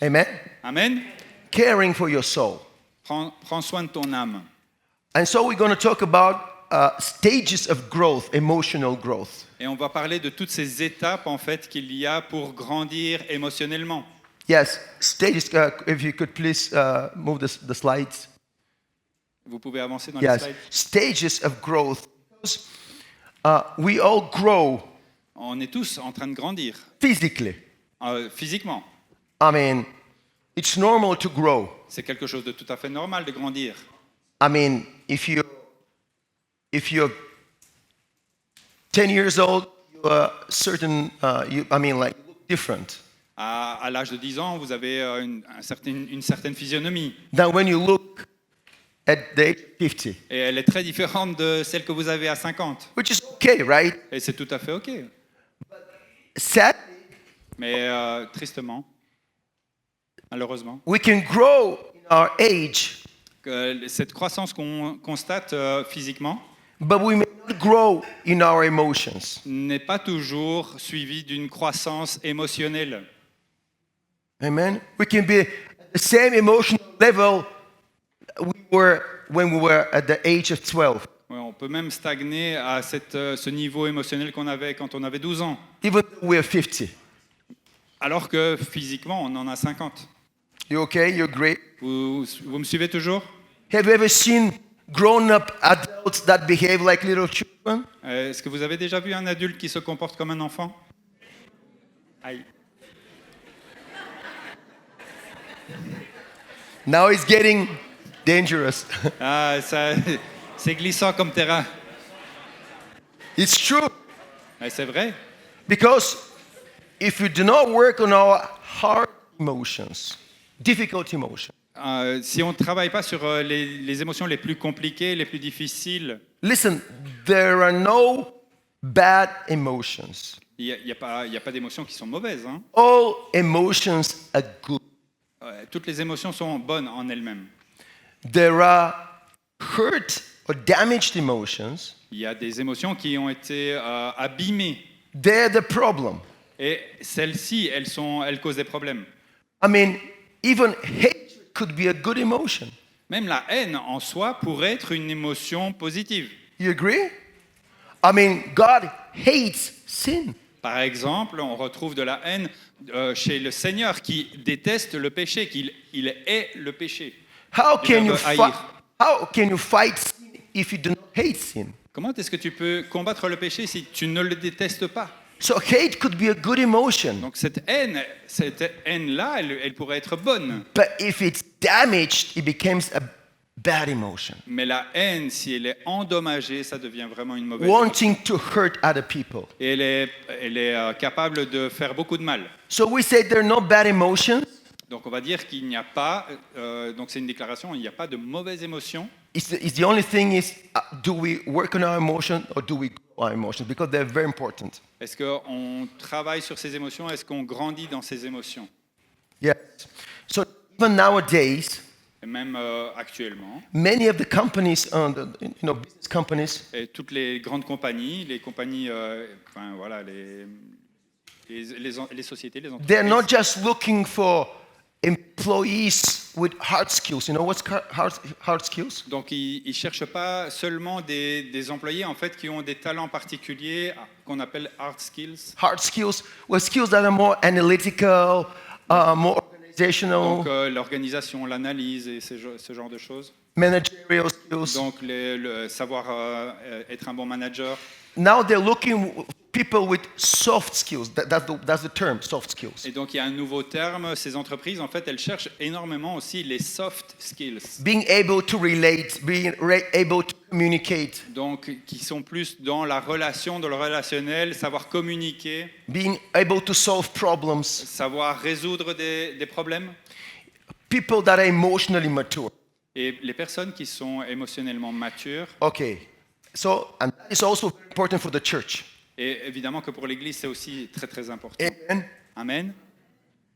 Amen? Amen. Caring for your soul. Prends soin de ton âme. And so we're going to talk about stages of growth, emotional growth. Et on va parler de toutes ces étapes en fait qu'il y a pour grandir émotionnellement. Yes, stages, if you could please move the slides. Vous pouvez avancer dans les Yes, slides. stages of growth. Because, we all grow On est tous en train de grandir physically. physiquement. I mean, it's normal to grow. C'est quelque chose de tout à fait normal de grandir. I mean, if you're 10 years old, you are certain, you look different À l'âge de 10 ans, vous avez une certaine physionomie. than when you look at the age of 50, Et elle est très différente de celle que vous avez à 50. which is okay, right? Et c'est tout à fait OK. Sadly, Mais tristement, malheureusement, we can grow in our age, que cette croissance qu'on constate physiquement but we may not grow in our emotions. n'est pas toujours suivie d'une croissance émotionnelle. Amen. We can be at the same emotional level we were when we were at the age of 12, Ouais, on peut même stagner à ce niveau émotionnel qu'on avait quand on avait 12 ans, even though we're 50. alors que physiquement, on en a 50. You okay? You're great. Vous me suivez toujours? Have you ever seen grown-up adults that behave like little children? Est-ce que vous avez déjà vu un adulte qui se comporte comme un enfant? Aïe. Now it's getting dangerous. Ah, c'est glissant comme terrain. It's true. Mais c'est vrai. Because if we do not work on our hard emotions, difficult emotions, Si on ne travaille pas sur les émotions les plus compliquées, les plus difficiles, listen, there are no bad emotions. il n'y a pas d'émotions qui sont mauvaises. Hein. All emotions are good. Toutes les émotions sont bonnes en elles-mêmes. There are hurt or damaged emotions. Il y a des émotions qui ont été abîmées. They're the problem. Et celles-ci, elles causent des problèmes. I mean, even hatred could be a good emotion. Même la haine en soi pourrait être une émotion positive. You agree? I mean, God hates sin. Par exemple, on retrouve de la haine chez le Seigneur qui déteste le péché, il est le péché. How Le can you verbe haïr. how can you fight sin if you do not hate sin? Comment est-ce que tu peux combattre le péché si tu ne le détestes pas? So hate could be a good emotion, Donc cette haine-là, elle pourrait être bonne. but if it's damaged, it becomes a bad emotion. Mais la haine, si elle est endommagée, ça devient vraiment une mauvaise. Wanting to hurt other people. Et elle est capable de faire beaucoup de mal. So we say there are no bad emotions. Donc on va dire qu'il n'y a pas, donc c'est une déclaration, il n'y a pas de mauvaises émotions. It's the only thing is, do we work on our emotions or do we grow our emotions? Because they're very important. Est-ce qu'on travaille sur ces émotions? Est-ce qu'on grandit dans ces émotions? Yes. So even nowadays, Et même actuellement, many of the companies, business companies, et toutes les grandes compagnies, les compagnies, enfin voilà, les sociétés, les entreprises. they're not just looking for employees with hard skills. You know what's hard skills? Donc ils ne cherchent pas seulement des employés en fait qui ont des talents particuliers qu'on appelle hard skills. Hard skills, well, skills that are more analytical, more organizational, Donc l'organisation, l'analyse et ce genre de choses. managerial skills. Donc le savoir être un bon manager. Now they're looking for people with soft skills. That's the term, soft skills. Et donc il y a un nouveau terme. Ces entreprises en fait elles cherchent énormément aussi les soft skills. Being able to relate, being able to communicate, Donc qui sont plus dans la relation, dans le relationnel, savoir communiquer, being able to solve problems. savoir résoudre des problèmes. People that are emotionally mature. Et les personnes qui sont émotionnellement matures. Okay. So, and that is also very important for the church. Et évidemment que pour l'Église, c'est aussi très très important. Amen. Amen.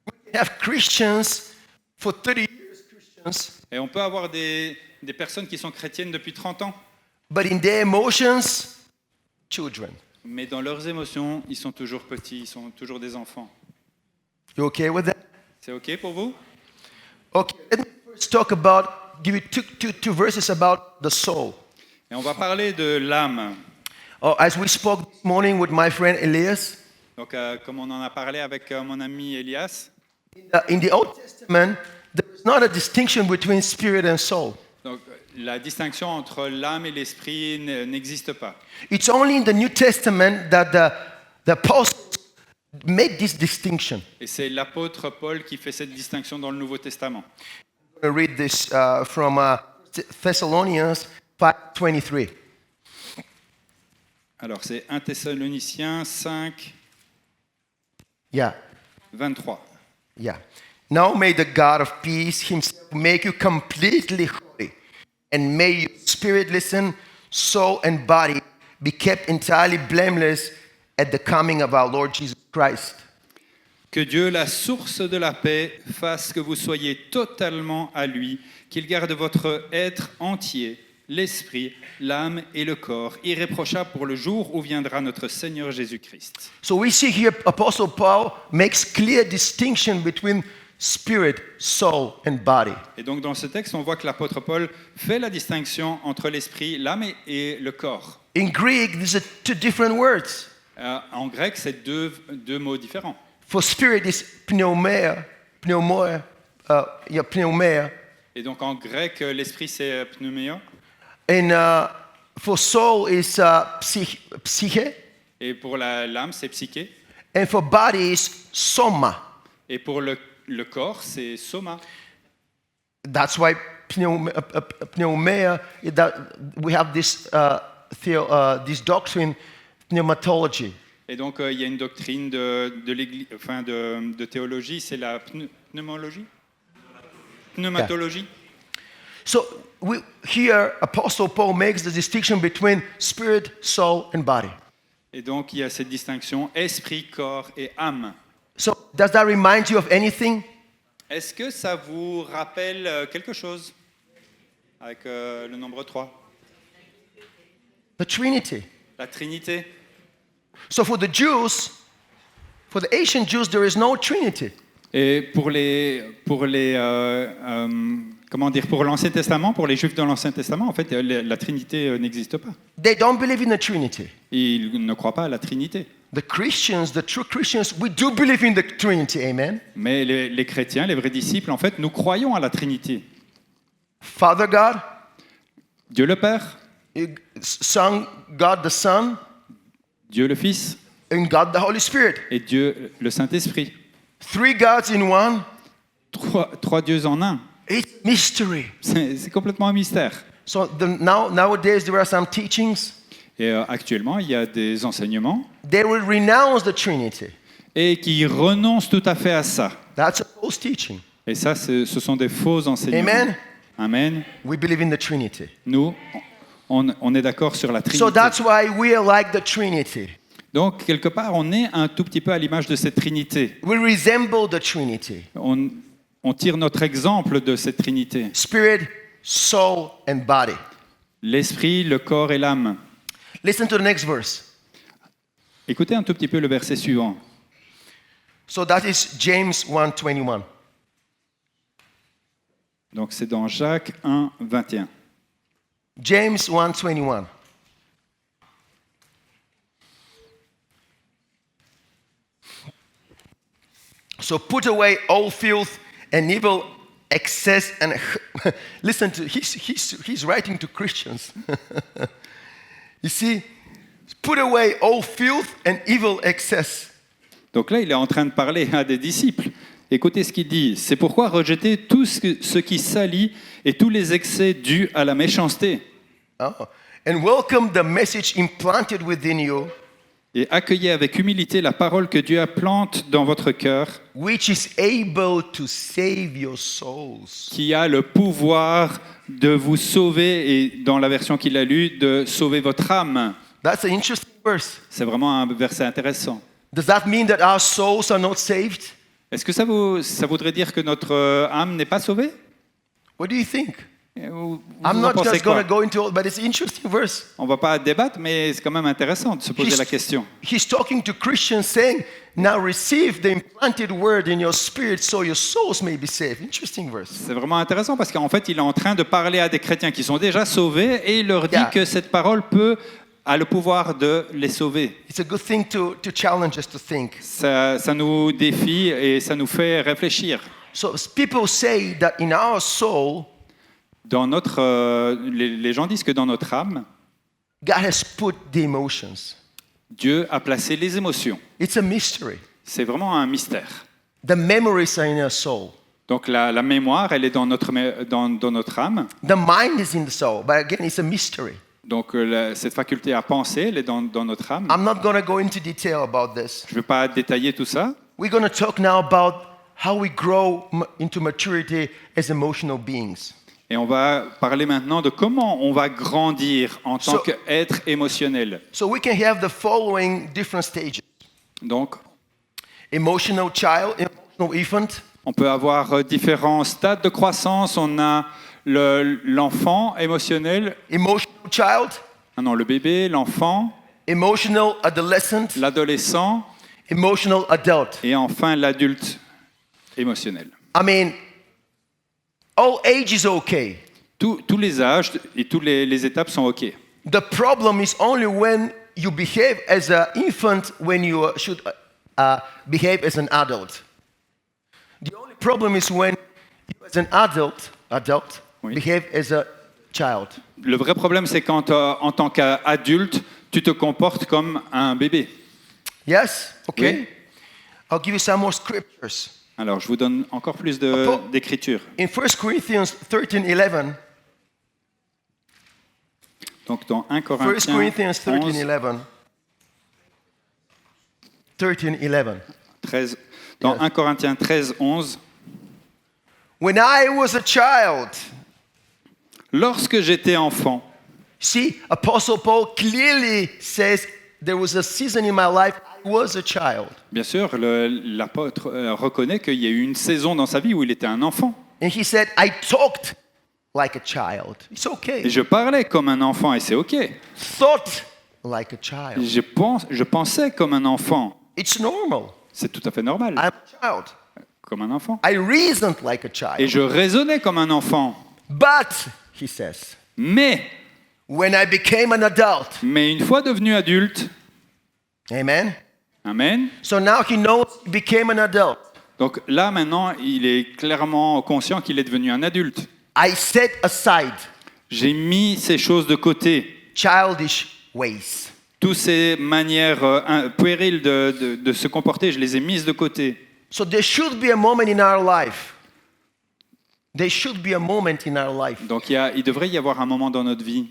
We have Christians for 30 years, Christians, Et on peut avoir des personnes qui sont chrétiennes depuis 30 ans, but in their emotions, children. mais dans leurs émotions, ils sont toujours petits, ils sont toujours des enfants. You okay with that? C'est OK pour vous? Okay. Let me first talk about, give you two verses about the soul. Et on va parler de l'âme. As we spoke this morning with my friend Elias, Donc, comme on en a parlé avec mon ami Elias, in the Old Testament, there is not a distinction between spirit and soul. donc, la distinction entre l'âme et l'esprit n'existe pas. It's only in the New Testament that the apostles made this distinction. Et c'est l'apôtre Paul qui fait cette distinction dans le Nouveau Testament. I'm going to read this from Thessalonians 5:23. Alors, c'est 1 Thessaloniciens 5, Yeah, 23. yeah. Now may the God of peace himself make you completely holy, and may your spirit, listen, soul, and body be kept entirely blameless at the coming of our Lord Jesus Christ. Que Dieu, la source de la paix, fasse que vous soyez totalement à lui, qu'il garde votre être entier, l'esprit, l'âme et le corps, irréprochable pour le jour où viendra notre Seigneur Jésus-Christ. So we see here Apostle Paul makes clear distinction between spirit, soul, and body. Et donc dans ce texte, on voit que l'apôtre Paul fait la distinction entre l'esprit, l'âme et le corps. In Greek, these are two different words. En grec, c'est deux mots différents. For spirit is pneumea, pneumea. Et donc en grec, l'esprit c'est pneuméa, And for soul is psyche. et pour l'âme c'est psyché. And for body is soma. Et pour le corps, c'est soma. That's why pneumea, we have this, this doctrine, pneumatology. Et donc, il y a une doctrine de théologie, c'est la pneumologie. Pneumatologie. So here, Apostle Paul makes the distinction between spirit, soul, and body. Et donc, il y a cette distinction esprit, corps et âme. So does that remind you of anything? Est-ce que ça vous rappelle quelque chose avec le nombre 3? The Trinity. La Trinité. So for the Jews, for the ancient Jews, there is no Trinity. Et pour l'Ancien Testament, pour les Juifs de l'Ancien Testament, en fait, la Trinité n'existe pas. They don't believe in the Trinity. Ils ne croient pas à la Trinité. The Christians, the true Christians, we do believe in the Trinity. Amen. Mais les chrétiens, les vrais disciples, en fait, nous croyons à la Trinité. Father God, Dieu le Père, Son, God the Son, Dieu le Fils and God the Holy Spirit. et Dieu le Saint-Esprit. Three gods in one. Trois dieux en un. It's mystery. C'est complètement un mystère. So nowadays there are some teachings. Et actuellement, il y a des enseignements They will renounce the Trinity. et qui renoncent tout à fait à ça. That's a false teaching. Et ça, ce sont des faux enseignements. Amen. Amen. We believe in the Trinity. Nous, on est d'accord sur la Trinité. So that's why we are like the Trinity. Donc, quelque part, on est un tout petit peu à l'image de cette Trinité. We resemble the Trinity. On tire notre exemple de cette Trinité. Spirit, soul, and body. L'esprit, le corps et l'âme. Listen to the next verse. Écoutez un tout petit peu le verset suivant. So that is James 1:21. Donc, c'est dans Jacques 1, 21. James 1:21. So put away all filth and evil excess and listen to he's writing to Christians. You see, put away all filth and evil excess. Donc là, il est en train de parler à des disciples. Écoutez ce qu'il dit. C'est pourquoi rejetez tout ce qui salit et tous les excès dus à la méchanceté. Oh. And welcome the message implanted within you, Et accueillez avec humilité la parole que Dieu plante dans votre cœur, which is able to save your souls. qui a le pouvoir de vous sauver, et dans la version qu'il a lue, de sauver votre âme. That's an interesting verse. C'est vraiment un verset intéressant. Does that mean that our souls are not saved? Est-ce que ça voudrait dire que notre âme n'est pas sauvée? What do you think? Vous I'm en not pensez just going quoi? to go into all, but it's an interesting verse. On ne va pas débattre, mais c'est quand même intéressant de se poser la question. He's talking to Christians saying, now receive the implanted word in your spirit so your souls may be saved. Interesting verse. C'est vraiment intéressant parce qu'en fait, il est en train de parler à des chrétiens qui sont déjà sauvés et il leur dit Yeah. que cette parole a le pouvoir de les sauver. It's a good thing to challenge us to think. Ça nous défie et ça nous fait réfléchir. So people say that in our soul, Dans les gens disent que dans notre âme, God has put the emotions. Dieu a placé les émotions. It's a mystery. C'est vraiment un mystère. The memories are in our soul. Donc la mémoire, elle est dans notre âme. The mind is in the soul, but again, it's a mystery. Donc cette faculté à penser, elle est dans notre âme. I'm not going to go into detail about this. Je ne vais pas détailler tout ça. We're going to talk now about how we grow into maturity as emotional beings. Et on va parler maintenant de comment on va grandir en tant So- qu'être émotionnel. So we can have the following different stages. Donc, Emotional child, emotional infant, on peut avoir différents stades de croissance. On a l'enfant émotionnel, emotional child, le bébé, l'enfant, emotional adolescent, l'adolescent emotional adult. et enfin l'adulte émotionnel. I mean, all ages are okay. Tous les âges et toutes les étapes sont OK. The problem is only when you behave as an infant when you should behave as an adult. The only problem is when you as an adult Oui. behave as a child. Le vrai problème, c'est quand, en tant qu'adulte, tu te comportes comme un bébé. Yes? Okay. Oui. I'll give you some more scriptures. Alors, je vous donne encore plus d'écritures. In 1 Corinthians 13:11, Donc, dans 1 1 Corinthiens Corinthians 11, 13:11. 13, dans 1 Corinthiens 13, 11, When I was a child, lorsque j'étais enfant, see, Apostle Paul clearly says there was a season in my life I was a child. bien sûr, l'apôtre reconnaît qu'il y a eu une saison dans sa vie où il était un enfant. And he said, I talked like a child. It's Et okay. je parlais comme un enfant et c'est OK. Thought like a child. Je pensais comme un enfant. It's normal. C'est tout à fait normal, I'm a child. comme un enfant. I reasoned like a Et child. je raisonnais comme un enfant. But, he says, Mais when I became an adult, une fois devenu adulte, amen. amen. So now he knows he became an adult. Donc là maintenant, il est clairement conscient qu'il est devenu un adulte. I set aside J'ai mis ces choses de côté, childish ways. toutes ces manières puériles de se comporter, je les ai mises de côté. So there should be a moment in our life. There should be a moment in our life Donc il devrait y avoir un moment dans notre vie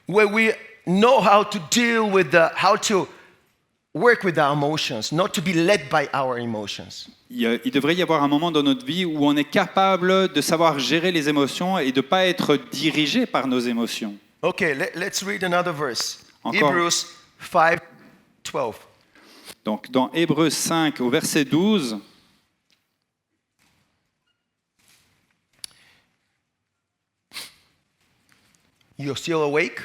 where we know how to deal with how to work with our emotions, not to be led by our emotions. il devrait y avoir un moment dans notre vie où on est capable de savoir gérer les émotions et de ne pas être dirigé par nos émotions. Okay, let's read another verse. Encore. Hebrews 5:12. Donc dans Hébreux 5 au verset 12, You're still awake?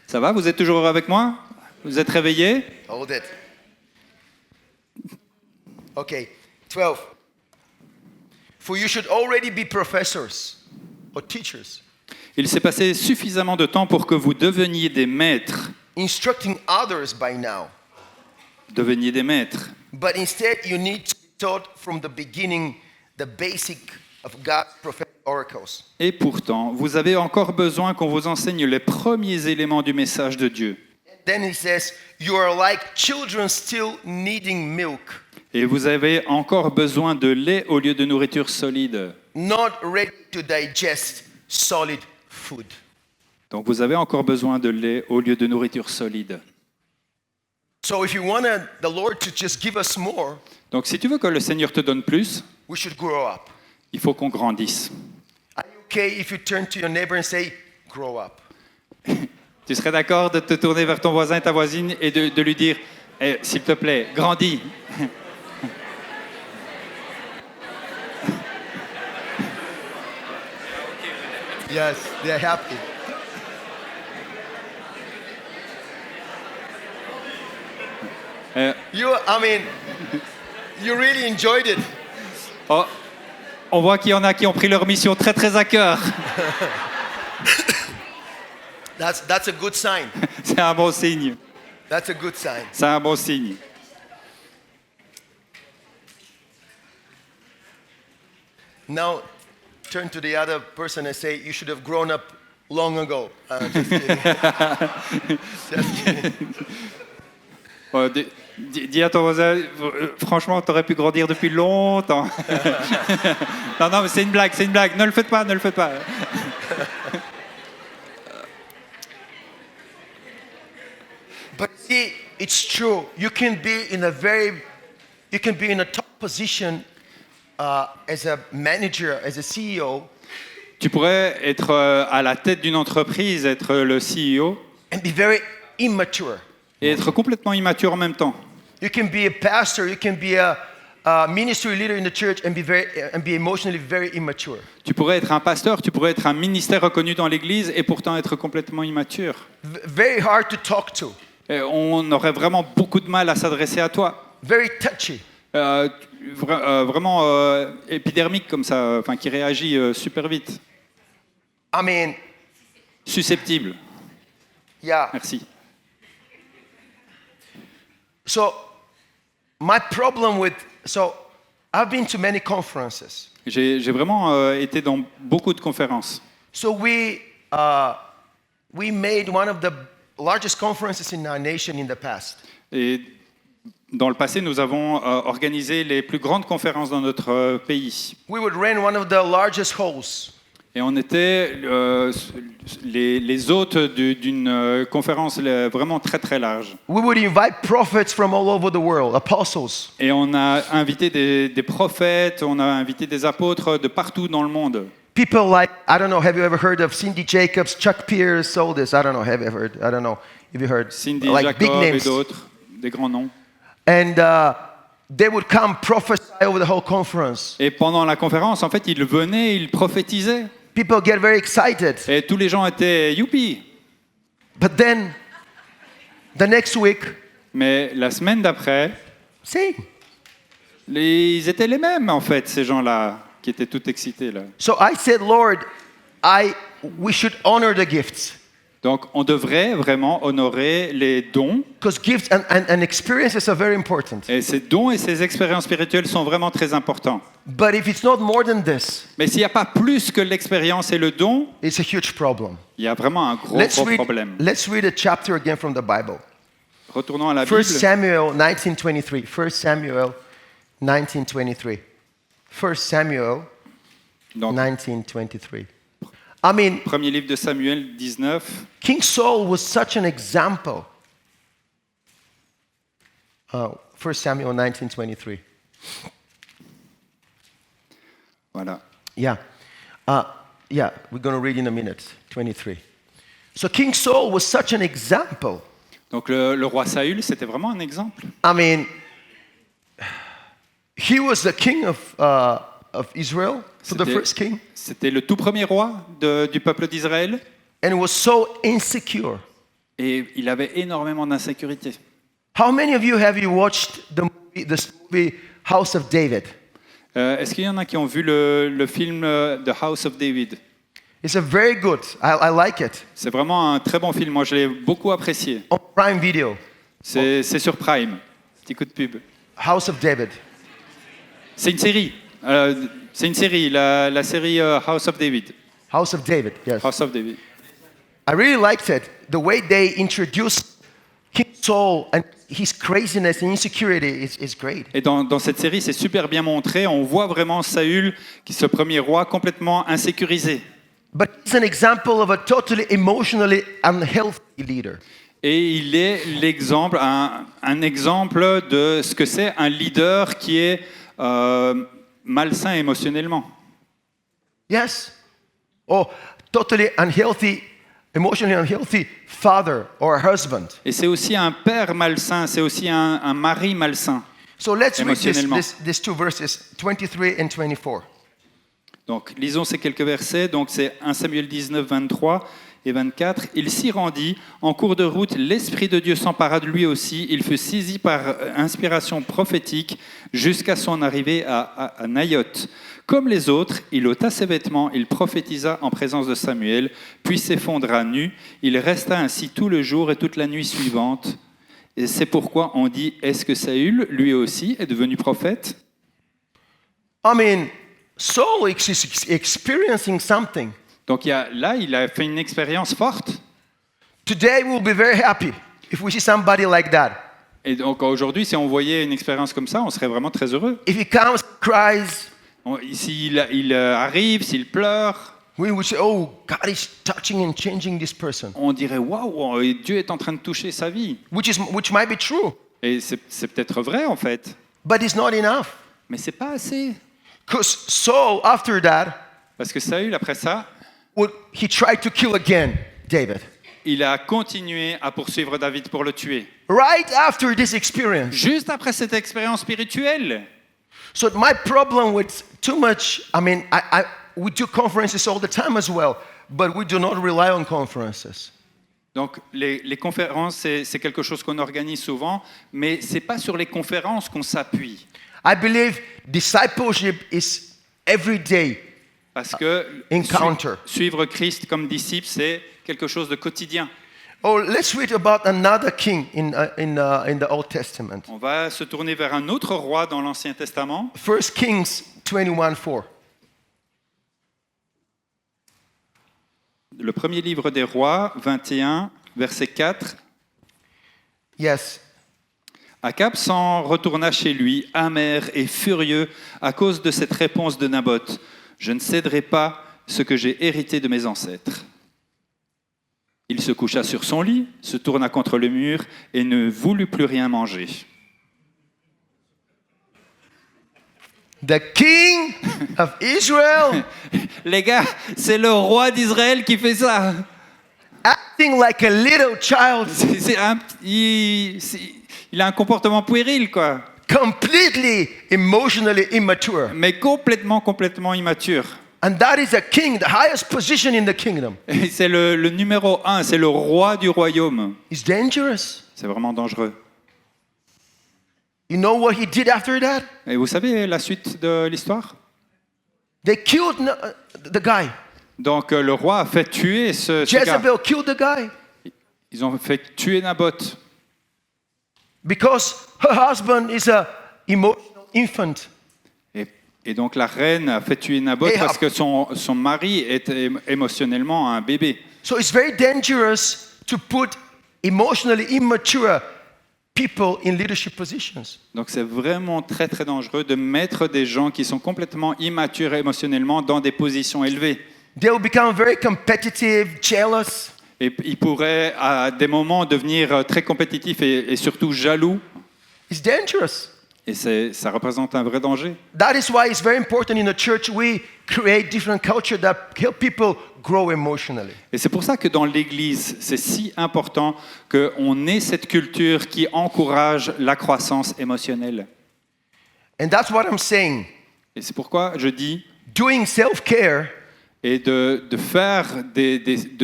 ça va, vous êtes toujours avec moi? Vous êtes réveillés? Hold it. Okay, 12. For you should already be professors or teachers, Il s'est passé suffisamment de temps pour que vous deveniez des maîtres. instructing others by now. Deveniez des maîtres. But instead, you need to be taught from the beginning the basic of God's prophetic oracles. Et pourtant, vous avez encore besoin qu'on vous enseigne les premiers éléments du message de Dieu. Then he says, you are like children still needing milk, Et vous avez encore besoin de lait au lieu de nourriture solide. not ready to digest solid food. Donc vous avez encore besoin de lait au lieu de nourriture solide. So if you want the Lord to just give us more, Donc si tu veux que le Seigneur te donne plus, we should grow up. il faut qu'on grandisse. Are you okay if you turn to your neighbor and say, grow up? Tu serais d'accord de te tourner vers ton voisin et ta voisine et de lui dire « S'il te plaît, grandis ». Yes, they're happy. You really enjoyed it. Oh, on voit qu'il y en a qui ont pris leur mission très très à cœur. That's a good sign. C'est un bon signe. That's a good sign. C'est un bon signe. Now, turn to the other person and say, you should have grown up long ago. Just kidding. Just kidding. Oh, dis à ton voisin, franchement, tu aurais pu grandir depuis longtemps. Non, mais c'est une blague. Ne le faites pas. But see, it's true. You can be in a top position as a manager, as a CEO, Tu pourrais être à la tête d'une entreprise, être le CEO, and be very immature. et être complètement immature en même temps. You can be a pastor, you can be a ministry leader in the church and be emotionally very immature. Tu pourrais être un pasteur, tu pourrais être un ministère reconnu dans l'Église et pourtant être complètement immature. Very hard to talk to, Et on aurait vraiment beaucoup de mal à s'adresser à toi. very touchy. Vraiment épidermique comme ça, enfin qui réagit super vite. I mean, Susceptible. yeah. Merci. So I've been to many conferences. J'ai vraiment été dans beaucoup de conférences. So we made one of the largest conferences in our nation in the past. Et Dans le passé, nous avons organisé les plus grandes conférences dans notre pays. We would rent one of the largest halls. Et on était les hôtes d'une conférence vraiment très très large. We would invite prophets from all over the world, apostles. Et on a invité des prophètes, on a invité des apôtres de partout dans le monde. People like, I don't know, have you ever heard of Cindy Jacobs, Chuck Pierce, all this? I don't know, have you ever heard? I don't know if you heard. Cindy Like big Jacob et names. d'autres, des grands noms. And they would come prophesy over the whole conference. Et pendant la conférence, en fait, ils venaient, ils prophétisaient. People get very excited. Et tous les gens étaient youpi. But then, the next week, Mais la semaine d'après, same. ils étaient les mêmes, en fait, ces gens-là, qui étaient tout excités, là. So I said, Lord, we should honor the gifts. Donc, on devrait vraiment honorer les dons. Because gifts and experiences are very important. Et ces dons et ces expériences spirituelles sont vraiment très importants. But if it's not more than this, Mais s'il n'y a pas plus que l'expérience et le don, it's a huge problem. il y a vraiment un gros problème. Let's read a chapter again from the Bible. Retournons à la 1 Bible. Samuel 19:23. 1 Samuel 19:23. 1 Samuel Donc, 19:23. I mean, premier livre de Samuel 19. King Saul was such an example. 1 Samuel 19:23. Voilà. Yeah. Yeah, we're going to read in a minute. 23. So King Saul was such an example. Donc le roi Saül, c'était vraiment un exemple. I mean, he was the king of Israel, so the C'était- first king, C'était le tout premier roi du peuple d'Israël and he was so insecure. et il avait énormément d'insécurité. How many of you have you watched this movie House of David? Est-ce qu'il y en a qui ont vu le film The House of David? It's a very good. I like it. C'est vraiment un très bon film. Moi, je l'ai beaucoup apprécié. On Prime Video. C'est sur Prime. Petit coup de pub. House of David. C'est une série. La série House of David. House of David. Yes. House of David. I really liked it. The way they introduced King Saul and his craziness and insecurity is great. Et dans cette série, c'est super bien montré. On voit vraiment Saül, qui est ce premier roi, complètement insécurisé. But he's an example of a totally emotionally unhealthy leader. Et il est l'exemple, un exemple de ce que c'est un leader qui est malsain émotionnellement. Yes. Or totally unhealthy, emotionally unhealthy father or husband. Et c'est aussi un père malsain, c'est aussi un mari malsain. So let's read Émotionnellement. these two verses, 23 and 24. Donc, lisons ces quelques versets. Donc, c'est 1 Samuel 19, 23 et 24. Il s'y rendit. En cours de route, l'Esprit de Dieu s'empara de lui aussi. Il fut saisi par inspiration prophétique jusqu'à son arrivée à Naïoth. Comme les autres, il ôta ses vêtements, il prophétisa en présence de Samuel, puis s'effondra nu. Il resta ainsi tout le jour et toute la nuit suivante. Et c'est pourquoi on dit, est-ce que Saül, lui aussi, est devenu prophète? I mean, Saul is experiencing something. Donc là, il a fait une expérience forte. Today we'll be very happy if we see somebody like that. Et donc aujourd'hui, si on voyait une expérience comme ça, on serait vraiment très heureux. If he comes, cries, S'il arrive, s'il pleure, we would say, oh, God is touching and changing this person. on dirait waouh, Dieu est en train de toucher sa vie. Which might be true, Et c'est peut-être vrai en fait, but it's not enough. mais c'est pas assez. Because Saul, after that, Parce que Saül, après ça, he tried to kill again David. il a continué à poursuivre David pour le tuer. Right after this experience. Juste après cette expérience spirituelle. So my problem with too much, I mean, we do conferences all the time as well, but we do not rely on conferences. Donc les conférences, c'est quelque chose qu'on organise souvent, mais c'est pas sur les conférences qu'on s'appuie. I believe discipleship is every day. Parce que Encounter. suivre Christ comme disciple, c'est quelque chose de quotidien. Oh, let's read about another king in the Old Testament. On va se tourner vers un autre roi dans l'Ancien Testament. 1 Kings 21:4. Le premier livre des rois, 21, verset 4. Yes. Akab s'en retourna chez lui, amer et furieux à cause de cette réponse de Naboth. « Je ne céderai pas ce que j'ai hérité de mes ancêtres. » Il se coucha sur son lit, se tourna contre le mur et ne voulut plus rien manger. The king of Israel Les gars, c'est le roi d'Israël qui fait ça. acting like a little child, Il a un comportement puéril, quoi. completely emotionally immature. Mais complètement immature. And that is a king, the highest position in the kingdom. Et c'est le numéro 1, c'est le roi du royaume. It's dangerous. C'est vraiment dangereux. You know what he did after that? Et vous savez la suite de l'histoire? They killed the guy. Donc le roi a fait tuer ce gars. Jezebel killed the guy Ils ont fait tuer Naboth. because her husband is a emotional infant. Et donc la reine a fait tuer Naboth Et parce que son mari est émotionnellement un bébé. So it's very dangerous to put emotionally immature people in leadership positions. Donc c'est vraiment très dangereux de mettre des gens qui sont complètement immatures émotionnellement dans des positions élevées. They will become very competitive, jealous. Et ils pourraient à des moments devenir très compétitifs et surtout jaloux. It's dangerous. Et ça représente un vrai danger. That is why it's very important in the church we create different culture that help people grow emotionally. Et c'est pour ça que dans l'Église, c'est si important qu'on ait cette culture qui encourage la croissance émotionnelle. And that's what I'm saying. Et c'est pourquoi je dis, Doing self-care et de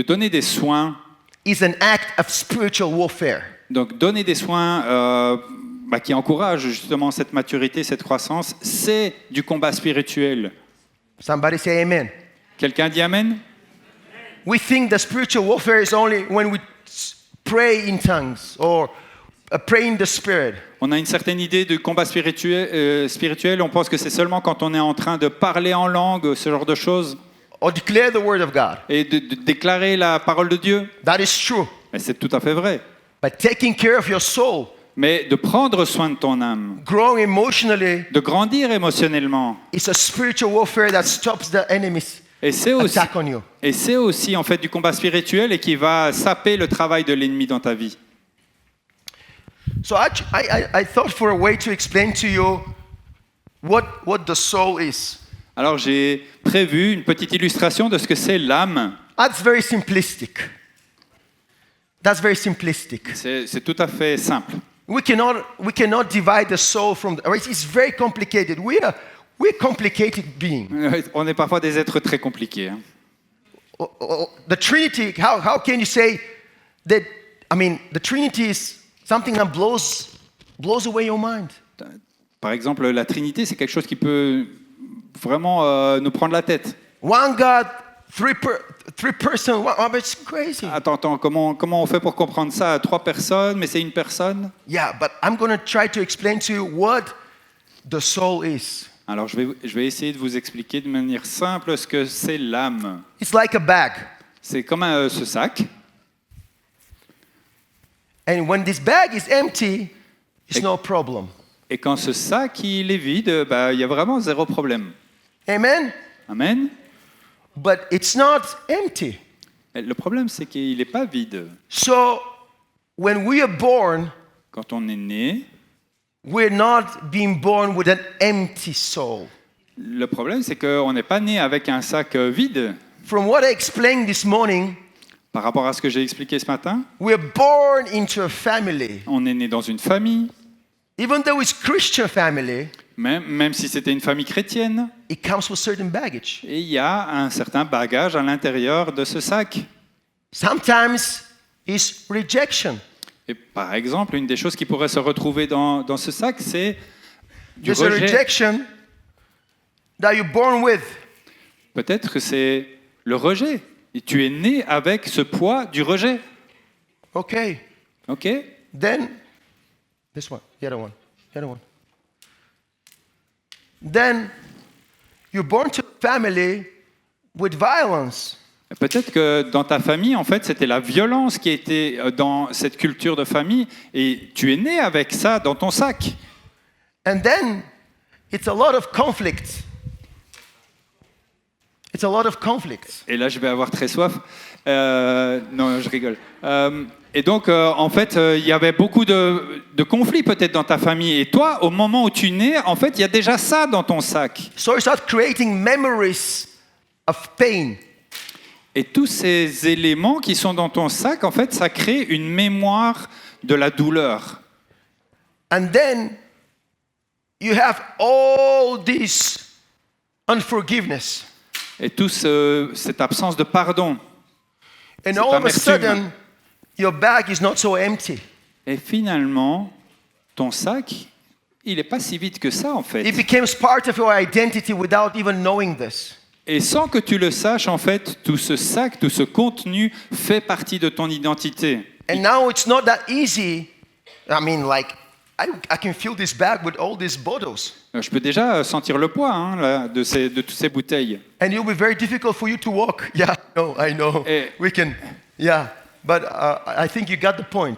donner des soins, is an act of spiritual warfare. donc donner des soins qui encouragent justement cette maturité, cette croissance, c'est du combat spirituel. Somebody say amen. Quelqu'un dit Amen? We think the spiritual warfare is only when we pray in tongues or pray in the spirit. On a une certaine idée du combat spirituel. On pense que c'est seulement quand on est en train de parler en langue, ce genre de choses, Or declare the word of God. et de déclarer la parole de Dieu. That is true. Mais c'est tout à fait vrai. But taking care of your soul, Mais de prendre soin de ton âme, growing emotionally, de grandir émotionnellement, is a spiritual warfare that stops the enemy's et c'est aussi, attack on you. en fait du combat spirituel et qui va saper le travail de l'ennemi dans ta vie. So I thought for a way to explain to you what the soul is. Alors j'ai prévu une petite illustration de ce que c'est l'âme. That's very simplistic. That's very simplistic. C'est tout à fait simple. We cannot divide the soul from the, it's very complicated. We're complicated beings. On est parfois des êtres très compliqués. Hein. The Trinity, how can you say that? I mean, the Trinity is something that blows away your mind. Par exemple, la Trinité, c'est quelque chose qui peut vraiment nous prendre la tête. One God, three persons. It's crazy. Attends, comment on fait pour comprendre ça? 3 personnes, mais c'est une personne? Yeah, but I'm going to try to explain to you what the soul is. Alors, je vais essayer de vous expliquer de manière simple ce que c'est l'âme. It's like a bag. C'est comme ce sac. And when this bag is empty, it's no problem. Et quand ce sac il est vide, il y a vraiment zéro problème. Amen? Amen. But it's not empty. Et le problème, c'est qu'il n'est pas vide. So when we are born, Quand on est né, we're not being born with an empty soul. le problème, c'est qu'on n'est pas né avec un sac vide. From what I explained this morning, Par rapport à ce que j'ai expliqué ce matin, we're born into a family. on est né dans une famille, Even though it's Christian family, même si c'était une famille chrétienne, it comes with certain baggage. et il y a un certain bagage à l'intérieur de ce sac. Sometimes it's rejection. Et par exemple, une des choses qui pourrait se retrouver dans ce sac, c'est du There's a rejet. rejection that you're born with. Peut-être que c'est le rejet. Et tu es né avec ce poids du rejet. Okay. OK? Then, this one, the other one, the other one. Then, you're born to a family with violence. Peut-être que dans ta famille, en fait, c'était la violence qui était dans cette culture de famille et tu es né avec ça dans ton sac. And then it's a lot of conflict. It's a lot of conflict. Et là, je vais avoir très soif. Non, je rigole. Et donc, en fait, il y avait beaucoup de conflits peut-être dans ta famille. Et toi, au moment où tu nais, en fait, il y a déjà ça dans ton sac. So you start creating memories of pain. Et tous ces éléments qui sont dans ton sac, en fait, ça crée une mémoire de la douleur. And then you have all this unforgiveness. Et cette absence de pardon. And Cette all of a amertume. sudden, your bag is not so empty. Et finalement, ton sac, il n'est pas si vide que ça, en fait. It becomes part of your identity without even knowing this. Et sans que tu le saches, en fait, tout ce sac, tout ce contenu fait partie de ton identité. And now it's not that easy. I mean, like, I can fill this bag with all these bottles. Je peux déjà sentir le poids là, de toutes ces bouteilles. And it will be very difficult for you to walk. Yeah, I know. Eh. We can, yeah. But I think you got the point.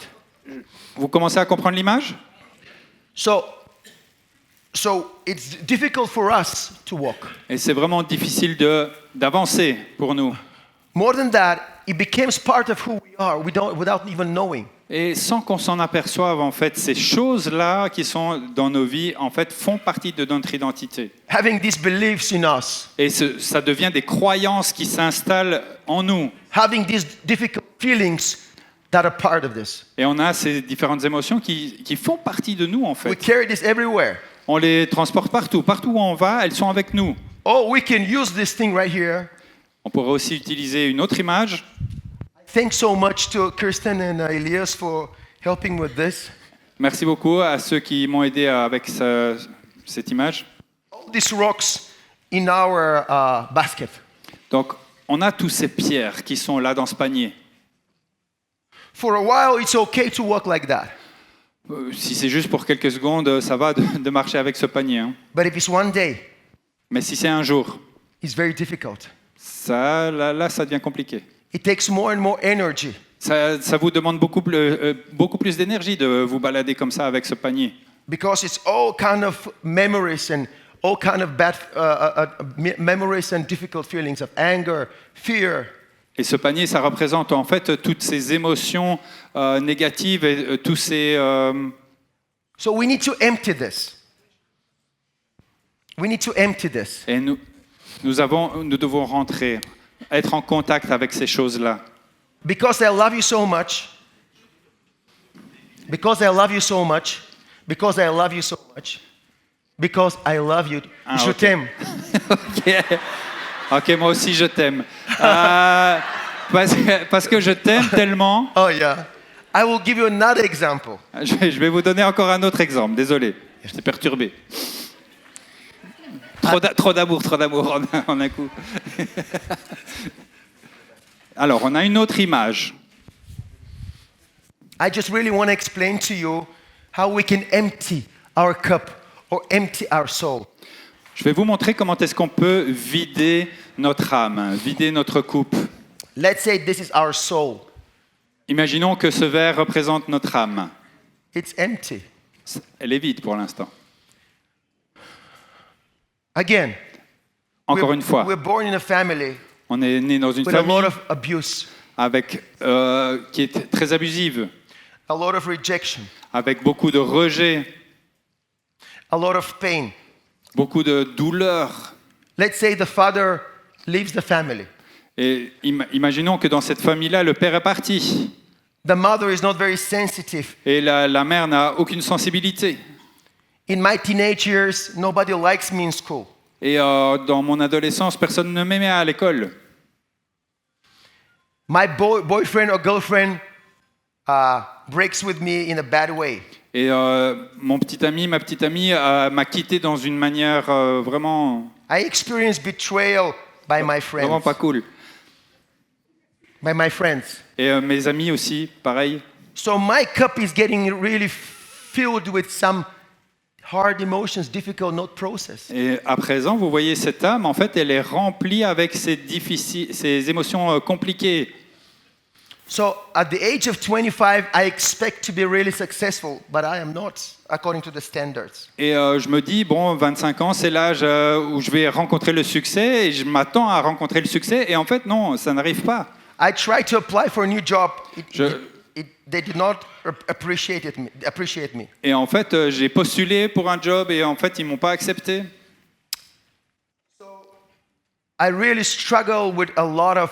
Vous commencez à comprendre l'image ? So it's difficult for us to walk. Et c'est vraiment difficile d'avancer pour nous. More than that, it becomes part of who we are without even knowing. Et sans qu'on s'en aperçoive, en fait, ces choses-là qui sont dans nos vies, en fait, font partie de notre identité. Having these beliefs in us, Et ça devient des croyances qui s'installent en nous. having these difficult feelings that are part of this. Et on a ces différentes émotions qui font partie de nous, en We fait. carry this everywhere. On les transporte partout. Partout où on va, elles sont avec nous. Oh, we can use this thing right here. On pourrait aussi utiliser une autre image. Thanks so much to Kirsten and Elias for helping with this. Merci beaucoup à ceux qui m'ont aidé avec cette image. All these rocks in our basket. Donc, on a tous ces pierres qui sont là dans ce panier. For a while, it's okay to walk like that. Si c'est juste pour quelques secondes, ça va de marcher avec ce panier. Hein. But if it's one day, Mais si c'est un jour, it's very difficult. là, ça devient compliqué. It takes more and more energy. Ça vous demande beaucoup plus d'énergie de vous balader comme ça avec ce panier. Because it's all kind of memories and all kind of bad memories and difficult feelings of anger, fear. Et ce panier, ça représente en fait toutes ces émotions négatives et tous ces... So we need to empty this. We need to empty this. Et nous devons rentrer, être en contact avec ces choses-là. Because I love you so much. Because I love you so much. Because I love you so much. Because I love you. Ah, Je ok. t'aime. Ok, moi aussi je t'aime. Parce que je t'aime tellement. Oh yeah. I will give you another example. Je vais vous donner encore un autre exemple. Désolé, je t'ai perturbé. Trop d'amour en un coup. Alors, on a une autre image. I just really want to explain to you how we can empty our cup or empty our soul. Je vais vous montrer comment est-ce qu'on peut vider notre âme, vider notre coupe. Let's say this is our soul. Imaginons que ce verre représente notre âme. It's empty. Elle est vide pour l'instant. Again, Encore une fois, we're born in a family on est né dans une with a lot famille of abuse, qui est très abusive, a lot of rejection, avec beaucoup de rejet, a lot of pain. beaucoup de douleur. Let's say the father leaves the family. Et imaginons que dans cette famille-là, le père est parti The mother is not very sensitive. et la mère n'a aucune sensibilité. In my teenage years, nobody likes me in school. Et dans mon adolescence, personne ne m'aimait à l'école. My boyfriend or girlfriend breaks with me in a bad way. Et mon petit ami, ma petite amie m'a quitté dans une manière vraiment I experienced betrayal by my vraiment friends. pas cool. By my friends. Et mes amis aussi, pareil. So my cup is getting really filled with some hard emotions, difficult not process. Et à présent, vous voyez cette âme, en fait, elle est remplie avec ces émotions compliquées. So at the age of 25, I expect to be really successful, but I am not, according to the standards. Et je me dis, bon, 25 ans, c'est l'âge où je vais rencontrer le succès, et je m'attends à rencontrer le succès, et en fait, non, ça n'arrive pas. I tried to apply for a new job. Je- They did not appreciate me. Et en fait, j'ai postulé pour un job, et en fait, ils m'ont pas accepté. I really struggle with a lot of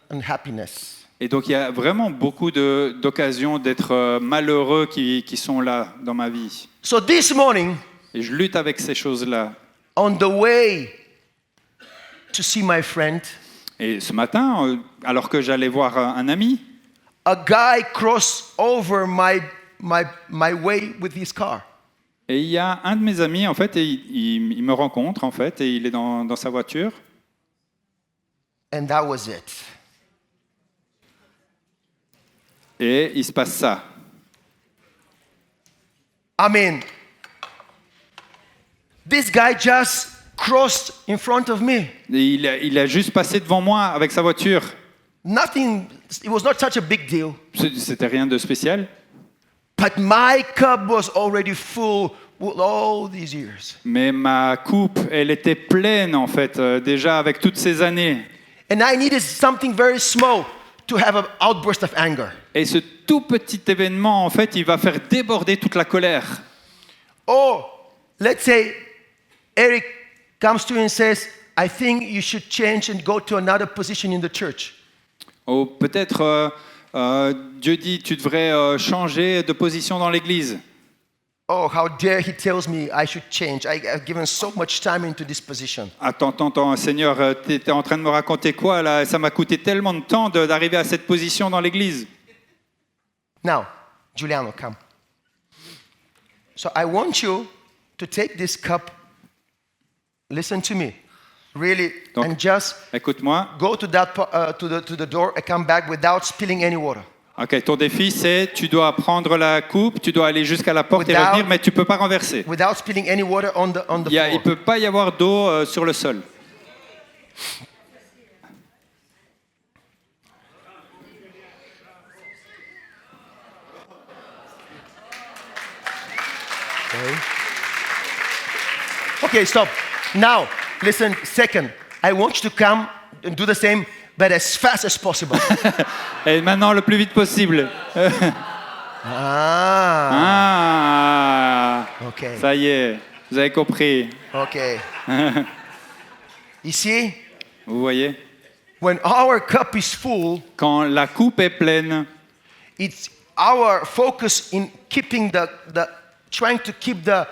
unhappiness. Et donc, il y a vraiment beaucoup d'occasions d'être malheureux qui sont là dans ma vie. So this morning, Et je lutte avec ces choses-là. on the way to see my friend, Et ce matin, alors que j'allais voir un ami, a guy crossed over my way with his car. et il y a un de mes amis, en fait, et il me rencontre, en fait, et il est dans sa voiture. And that was it. Et il se passe ça. I mean, this guy just crossed in front of me. Et il a juste passé devant moi avec sa voiture. Nothing, it was not such a big deal. C'était rien de spécial. But my cup was already full with all these years. Mais ma coupe, elle était pleine, en fait, déjà avec toutes ces années. And I needed something very small to have an outburst of anger. Et ce tout petit événement, en fait, il va faire déborder toute la colère. Or, let's say Eric comes to you and says, I think you should change and go to another position in the church. Ou peut-être Dieu dit, tu devrais changer de position dans l'église. Oh, how dare he tells me I should change. I've given so much time into this position. Attends, Seigneur, tu es en train de me raconter quoi là? Ça m'a coûté tellement de temps d'arriver à cette position dans l'église. Now, Giuliano, come. So I want you to take this cup, listen to me, really, Donc, and just Écoute-moi. go to the door and come back without spilling any water. Ok, ton défi, c'est tu dois prendre la coupe, tu dois aller jusqu'à la porte et Without- revenir, mais tu peux pas renverser. Without spilling any water on the Il floor. peut pas y avoir d'eau sur le sol. Okay, stop. Now, listen, second, I want you to come and do the same, but as fast as possible. Et maintenant, le plus vite possible. Ah, Ah, okay, ça y est, vous avez compris. okay. You see, Vous voyez? when our cup is full, Quand la coupe est pleine, it's our focus in keeping trying to keep the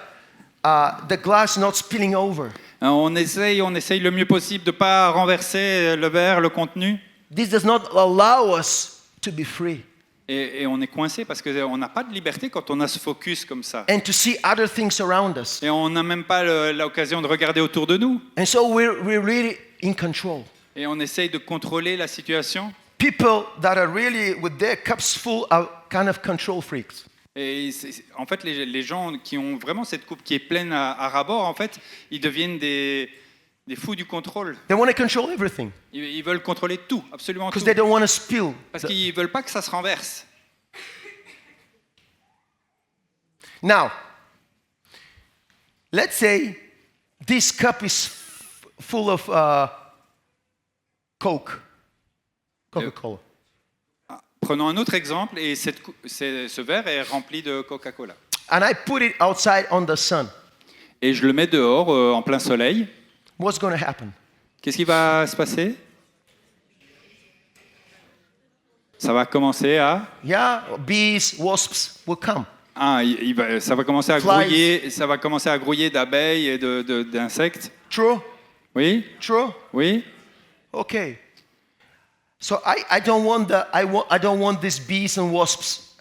glass not spilling over. on essaye le mieux possible de ne pas renverser le verre, le contenu. This does not allow us to be free Et on est coincé parce qu'on n'a pas de liberté quand on a ce focus comme ça. and to see other things around us. Et on n'a même pas l'occasion de regarder autour de nous. And so we're really in control. Et on essaye de contrôler la situation. People that are really with their cups full are kind of control freaks. Et en fait, les gens qui ont vraiment cette coupe qui est pleine à ras-bord, en fait, ils deviennent des fous du contrôle. They want to control everything Ils veulent contrôler tout, absolument tout. because they don't want to spill. Parce qu'ils veulent pas que ça se renverse. Now, let's say this cup is full of Coke, Coca-Cola. Prenons un autre exemple, et ce verre est rempli de Coca-Cola. And I put it outside on the sun. Et je le mets dehors, en plein soleil. What's going to happen? Qu'est-ce qui va se passer? Ça va commencer à... Yeah, bees, wasps will come. ça va commencer à Flies. grouiller, ça va commencer à grouiller d'abeilles et d'insectes. True? Oui? True? Oui? Okay. So I don't want these bees and wasps.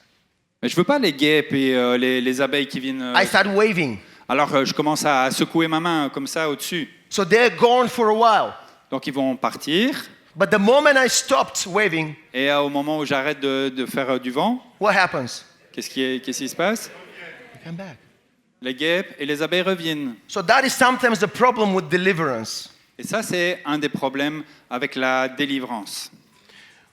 Mais je veux pas les guêpes et les abeilles qui viennent... I start waving. Alors je commence à secouer ma main comme ça au-dessus. So they're gone for a while. Donc ils vont partir. But the moment I stopped waving, Et au moment où j'arrête de faire du vent, what happens? qu'est-ce qui se passe? They come back. Les guêpes et les abeilles reviennent. So that is sometimes the problem with deliverance. Et ça, c'est un des problèmes avec la délivrance.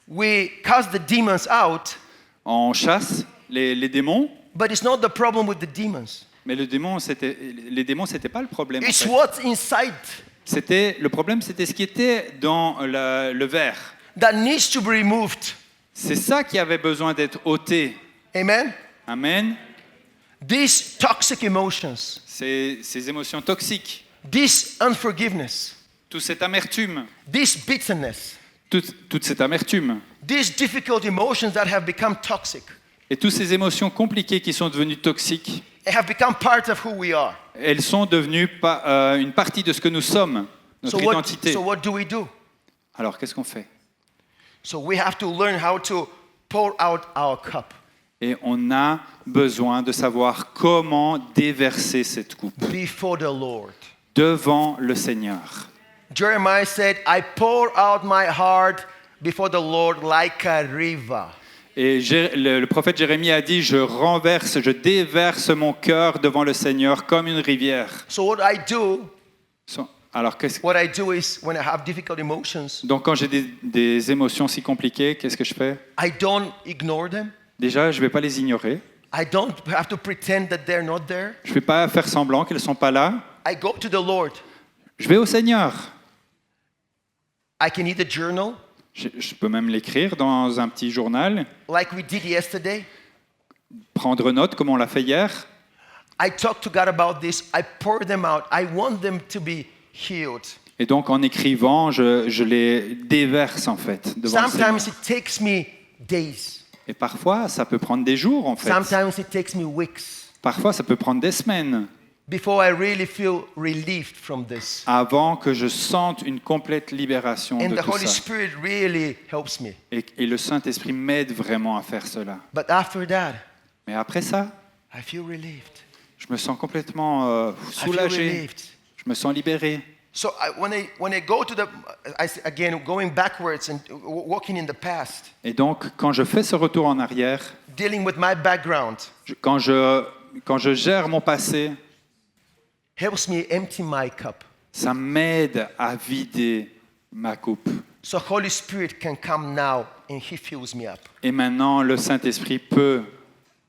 We cast the demons out, On chasse les démons, but it's not the problem with the demons. mais les démons, c'était pas le problème. en It's fait. what's inside Le problème, c'était ce qui était dans le verre. that needs to be removed. C'est ça qui avait besoin d'être ôté. Amen? Amen. These toxic emotions, Ces émotions toxiques, this unforgiveness, toute cette amertume, this bitterness, toute cette amertume, these difficult emotions that have become toxic, et toutes ces émotions compliquées qui sont devenues toxiques, have become part of who we are. elles sont devenues une partie de ce que nous sommes, notre identité. So what do we do? Alors, qu'est-ce qu'on fait? So we have to learn how to pour out our cup Et on a besoin de savoir comment déverser cette coupe before the Lord. devant le Seigneur. Jeremiah said, I pour out my heart before the Lord like a river. Et le prophète Jérémie a dit, je déverse mon cœur devant le Seigneur comme une rivière. So what I do Alors, is when I have difficult emotions, donc quand j'ai des émotions si compliquées, qu'est-ce que je fais? I don't ignore them. Déjà, je ne vais pas les ignorer. I don't have to pretend that they're not there. Je ne vais pas faire semblant qu'elles ne sont pas là. I go to the Lord. Je vais au Seigneur. I can either journal, Je peux même l'écrire dans un petit journal, like we did yesterday. prendre note comme on l'a fait hier. I talk to God about this. I pour them out. I want them to be healed. Et donc, en écrivant, je les déverse, en fait, devant le Seigneur. Sometimes it takes me days. Et parfois, ça peut prendre des jours, en fait. Sometimes it takes me weeks Parfois, ça peut prendre des semaines before I really feel relieved from this. avant que je sente une complète libération And de the tout Holy ça. Spirit really helps me. Et le Saint-Esprit m'aide vraiment à faire cela. But after that, Mais après ça, I feel relieved. je me sens complètement I feel soulagé. relieved. Je me sens libéré. So when I go to again, going backwards and walking in the past, Et donc, quand je fais ce retour en arrière, dealing with my background, quand je gère mon passé, helps me empty my cup. ça m'aide à vider ma coupe. So Holy Spirit can come now and He fills me up. Et maintenant, le Saint-Esprit peut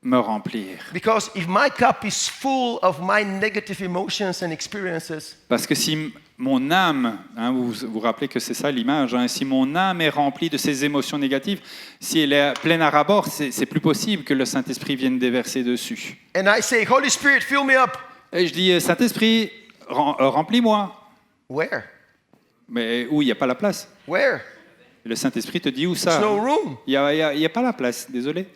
me remplir. Because if my cup is full of my negative emotions and experiences, Parce que si mon âme, vous vous rappelez que c'est ça l'image, si mon âme est remplie de ces émotions négatives, si elle est pleine à ras-bord, c'est plus possible que le Saint-Esprit vienne déverser dessus. and I say, Holy Spirit, fill me up. Et je dis, Saint-Esprit, remplis-moi. Where? Mais où il n'y a pas la place. Where? Et le Saint-Esprit te dit où There's ça? no room. Il n'y a pas la place, désolé.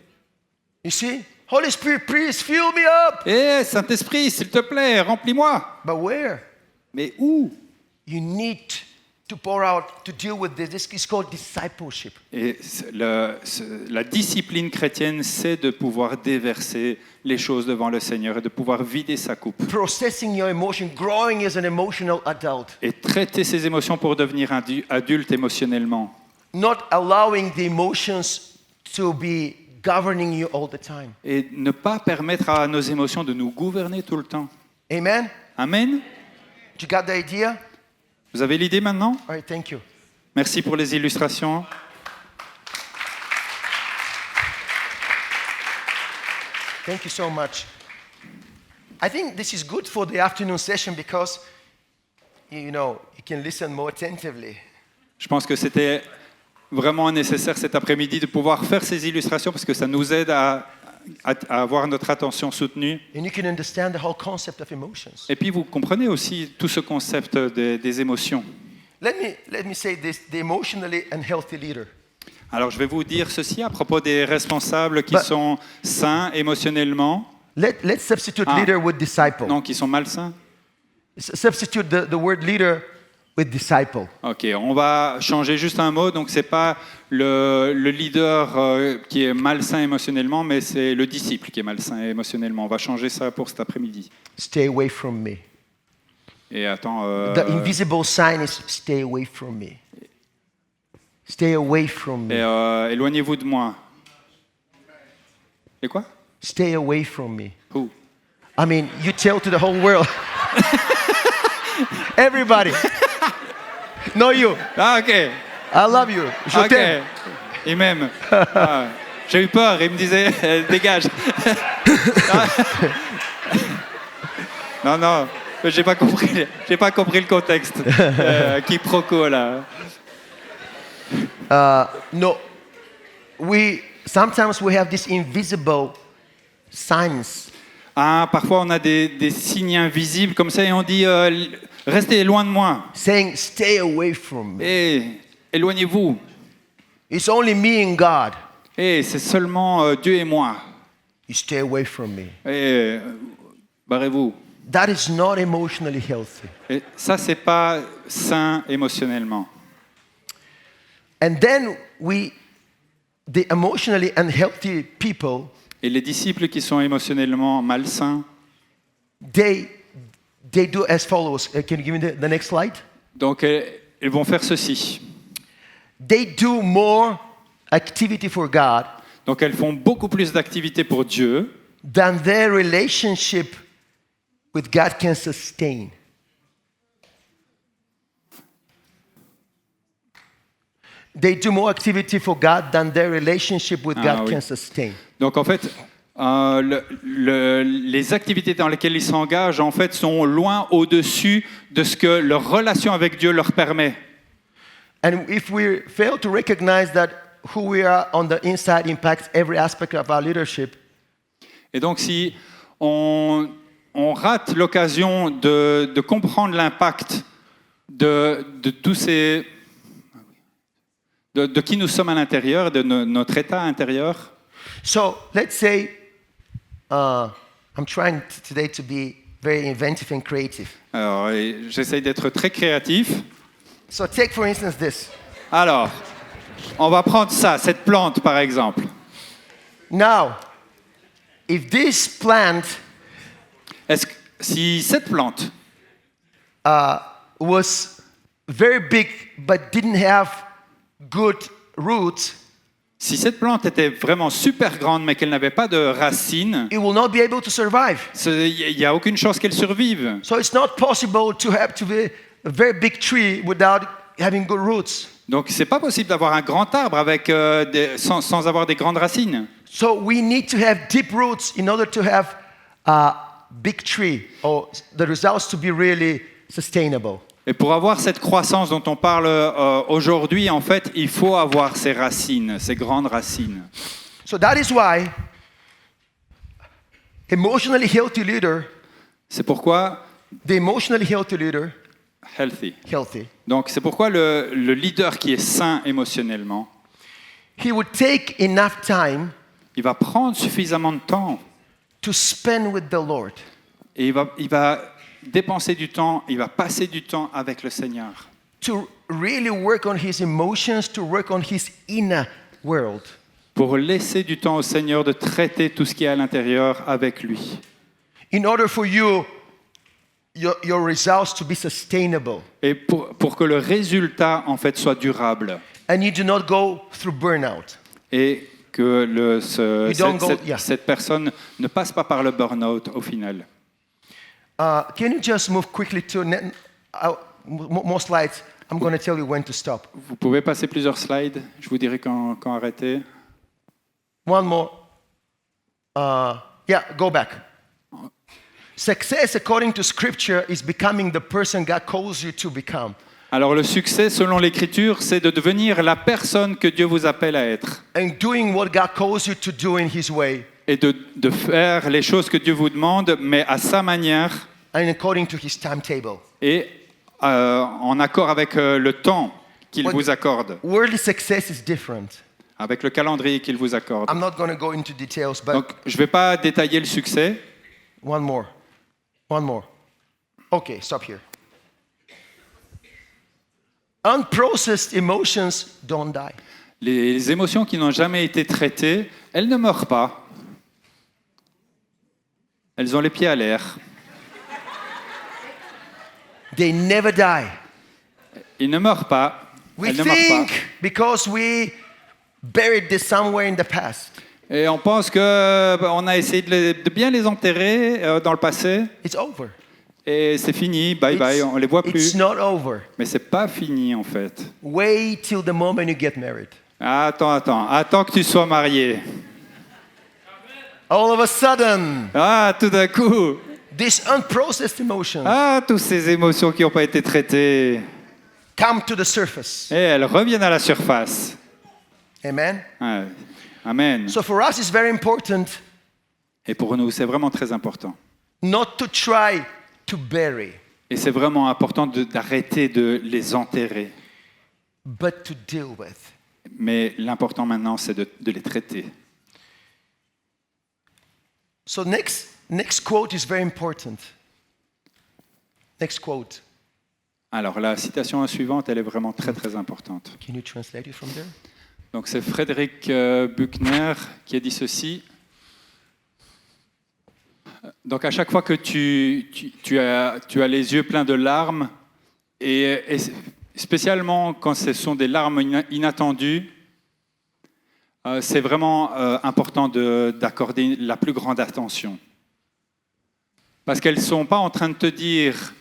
You see? Holy Spirit, please fill me up. Eh, Saint-Esprit, s'il te plaît, remplis-moi. But where? Mais où? You need to pour out, to deal with this. This is called discipleship. Et la discipline chrétienne, c'est de pouvoir déverser les choses devant le Seigneur et de pouvoir vider sa coupe. Processing your emotion, growing as an emotional adult. Et traiter ses émotions pour devenir adulte émotionnellement. Not allowing the emotions to be governing you all the time. Et ne pas permettre à nos émotions de nous gouverner tout le temps. Amen? Amen. You got the idea? Vous avez l'idée maintenant? All right, thank you. Merci pour les illustrations. Thank you so much. I think this is good for the afternoon session because, you can listen more attentively. Je pense que c'était vraiment nécessaire cet après-midi de pouvoir faire ces illustrations parce que ça nous aide à avoir notre attention soutenue. And you can understand the whole concept of emotions. Et puis vous comprenez aussi tout ce concept des émotions. Let me say this, the emotionally unhealthy leader. Alors je vais vous dire ceci à propos des responsables qui sont sains émotionnellement. Let's substitute leader with disciple. Non, qui sont malsains. Substitute the word leader with disciple. Ok, on va changer juste un mot. Donc c'est pas le leader qui est malsain émotionnellement, mais c'est le disciple qui est malsain émotionnellement. On va changer ça pour cet après-midi. Stay away from me. Et attends. The invisible sign is stay away from me. Stay away from me. Éloignez-vous de moi. Et quoi? Stay away from me. Who? I mean, you tell to the whole world. Everybody. No, you. Ah, ok. I love you. Je Ok. t'aime. Il m'aime. Ah, j'ai eu peur, il me disait dégage. Non, non, j'ai pas compris le contexte. Quiproquo là. No. Sometimes we have this invisible signs. Ah, parfois on a des signes invisibles comme ça et on dit restez loin de moi. Saying, stay away from me. Éloignez-vous. It's only me and God. C'est seulement Dieu et moi. You stay away from me. Barrez-vous. That is not emotionally healthy. Et ça, c'est pas sain émotionnellement. And then the emotionally unhealthy people, Et les disciples qui sont émotionnellement malsains, they do as follows. Can you give me the next slide? donc ils vont faire ceci. They do more activity for God Donc elles font beaucoup plus d'activités pour Dieu than their relationship with God can sustain. They do more activity for God than their relationship with God oui. can sustain. Donc en fait, les activités dans lesquelles ils s'engagent en fait sont loin au-dessus de ce que leur relation avec Dieu leur permet. And if we fail to recognize that who we are on the inside impacts every aspect of our leadership, Et donc si on rate l'occasion de comprendre l'impact de tous ces... de qui nous sommes à l'intérieur, de notre état intérieur. so let's say I'm trying today to be very inventive and creative. Alors, j'essaye d'être très créatif. So take for instance this. Alors, on va prendre ça, cette plante par exemple. Now, if this plant Est-ce que si cette plante was very big but didn't have good roots, Si cette plante était vraiment super grande mais qu'elle n'avait pas de racines, it will not be able to survive. il n'y a aucune chance qu'elle survive. So it's not possible to be a very big tree without having good roots. Donc c'est pas possible d'avoir un grand arbre avec, sans avoir des grandes racines. So we need to have deep roots in order to have a big tree or the results to be really sustainable. Et pour avoir cette croissance dont on parle aujourd'hui, en fait, il faut avoir ces racines, ces grandes racines. So that is why emotionally healthy leader, C'est pourquoi the emotionally healthy leader, healthy. healthy, Donc c'est pourquoi le leader qui est sain émotionnellement, he would take enough time il va prendre suffisamment de temps to spend with the Lord. et il va dépenser du temps, il va passer du temps avec le Seigneur. To really work on his emotions, to work on his inner world. Pour laisser du temps au Seigneur de traiter tout ce qui est à l'intérieur avec lui. In order for your results to be sustainable. Et pour que le résultat, en fait, soit durable. And you do not go through burnout. Et que Yeah. cette personne ne passe pas par le burn-out au final. Can you just move quickly to more slides? I'm going to tell you when to stop. Vous pouvez passer plusieurs slides, je vous dirai quand arrêter. One more. Yeah, go back. Success, according to Scripture, is becoming the person God calls you to become. Alors le succès, selon l'Écriture, c'est de devenir la personne que Dieu vous appelle à être. And doing what God calls you to do in His way. Et de faire les choses que Dieu vous demande, mais à sa manière. And according to His timetable. Et en accord avec le temps qu'il vous accorde. Worldly success is different. Avec le calendrier qu'il vous accorde. I'm not going to go into details, but Donc je ne vais pas détailler le succès. One more. Okay, stop here. Unprocessed emotions don't die. Les émotions qui n'ont jamais été traitées, elles ne meurent pas. Elles ont les pieds à l'air. They never die. Ils ne meurent pas. We Elles ne meurent pas. think because we buried this somewhere in the past. Et on pense qu'on a essayé de bien les enterrer dans le passé. It's over. Et c'est fini, bye bye, on les voit It's plus. not over. Mais c'est pas fini en fait. Wait till the moment you get married. Attends que tu sois marié. All of a sudden, Ah, tout d'un coup, these unprocessed emotions toutes ces émotions qui n'ont pas été traitées, come to the surface. et elles reviennent à la surface. Amen. Ouais. Amen. So for us, it's very important Et pour nous, c'est vraiment très important. not to try to bury, Et c'est vraiment important d'arrêter de les enterrer. but to deal with. Mais l'important maintenant, c'est de les traiter. So next quote is very important. Next quote. Alors la citation suivante, elle est vraiment très très importante. Can you translate it from there? Donc c'est Frédéric Buchner qui a dit ceci. Donc à chaque fois que tu as les yeux pleins de larmes, et spécialement quand ce sont des larmes inattendues, c'est vraiment important d'accorder la plus grande attention. Parce qu'elles ne sont pas en train de te dire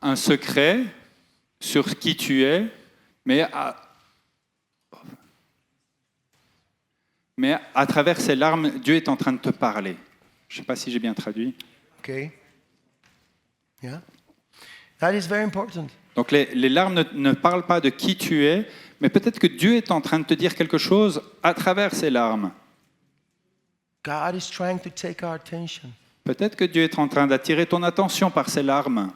un secret sur qui tu es, mais à travers ces larmes, Dieu est en train de te parler. Je ne sais pas si j'ai bien traduit. Okay. Yeah. That is very important. Donc les larmes ne parlent pas de qui tu es, mais peut-être que Dieu est en train de te dire quelque chose à travers ces larmes. God is trying to take our attention. Peut-être que Dieu est en train d'attirer ton attention par ces larmes.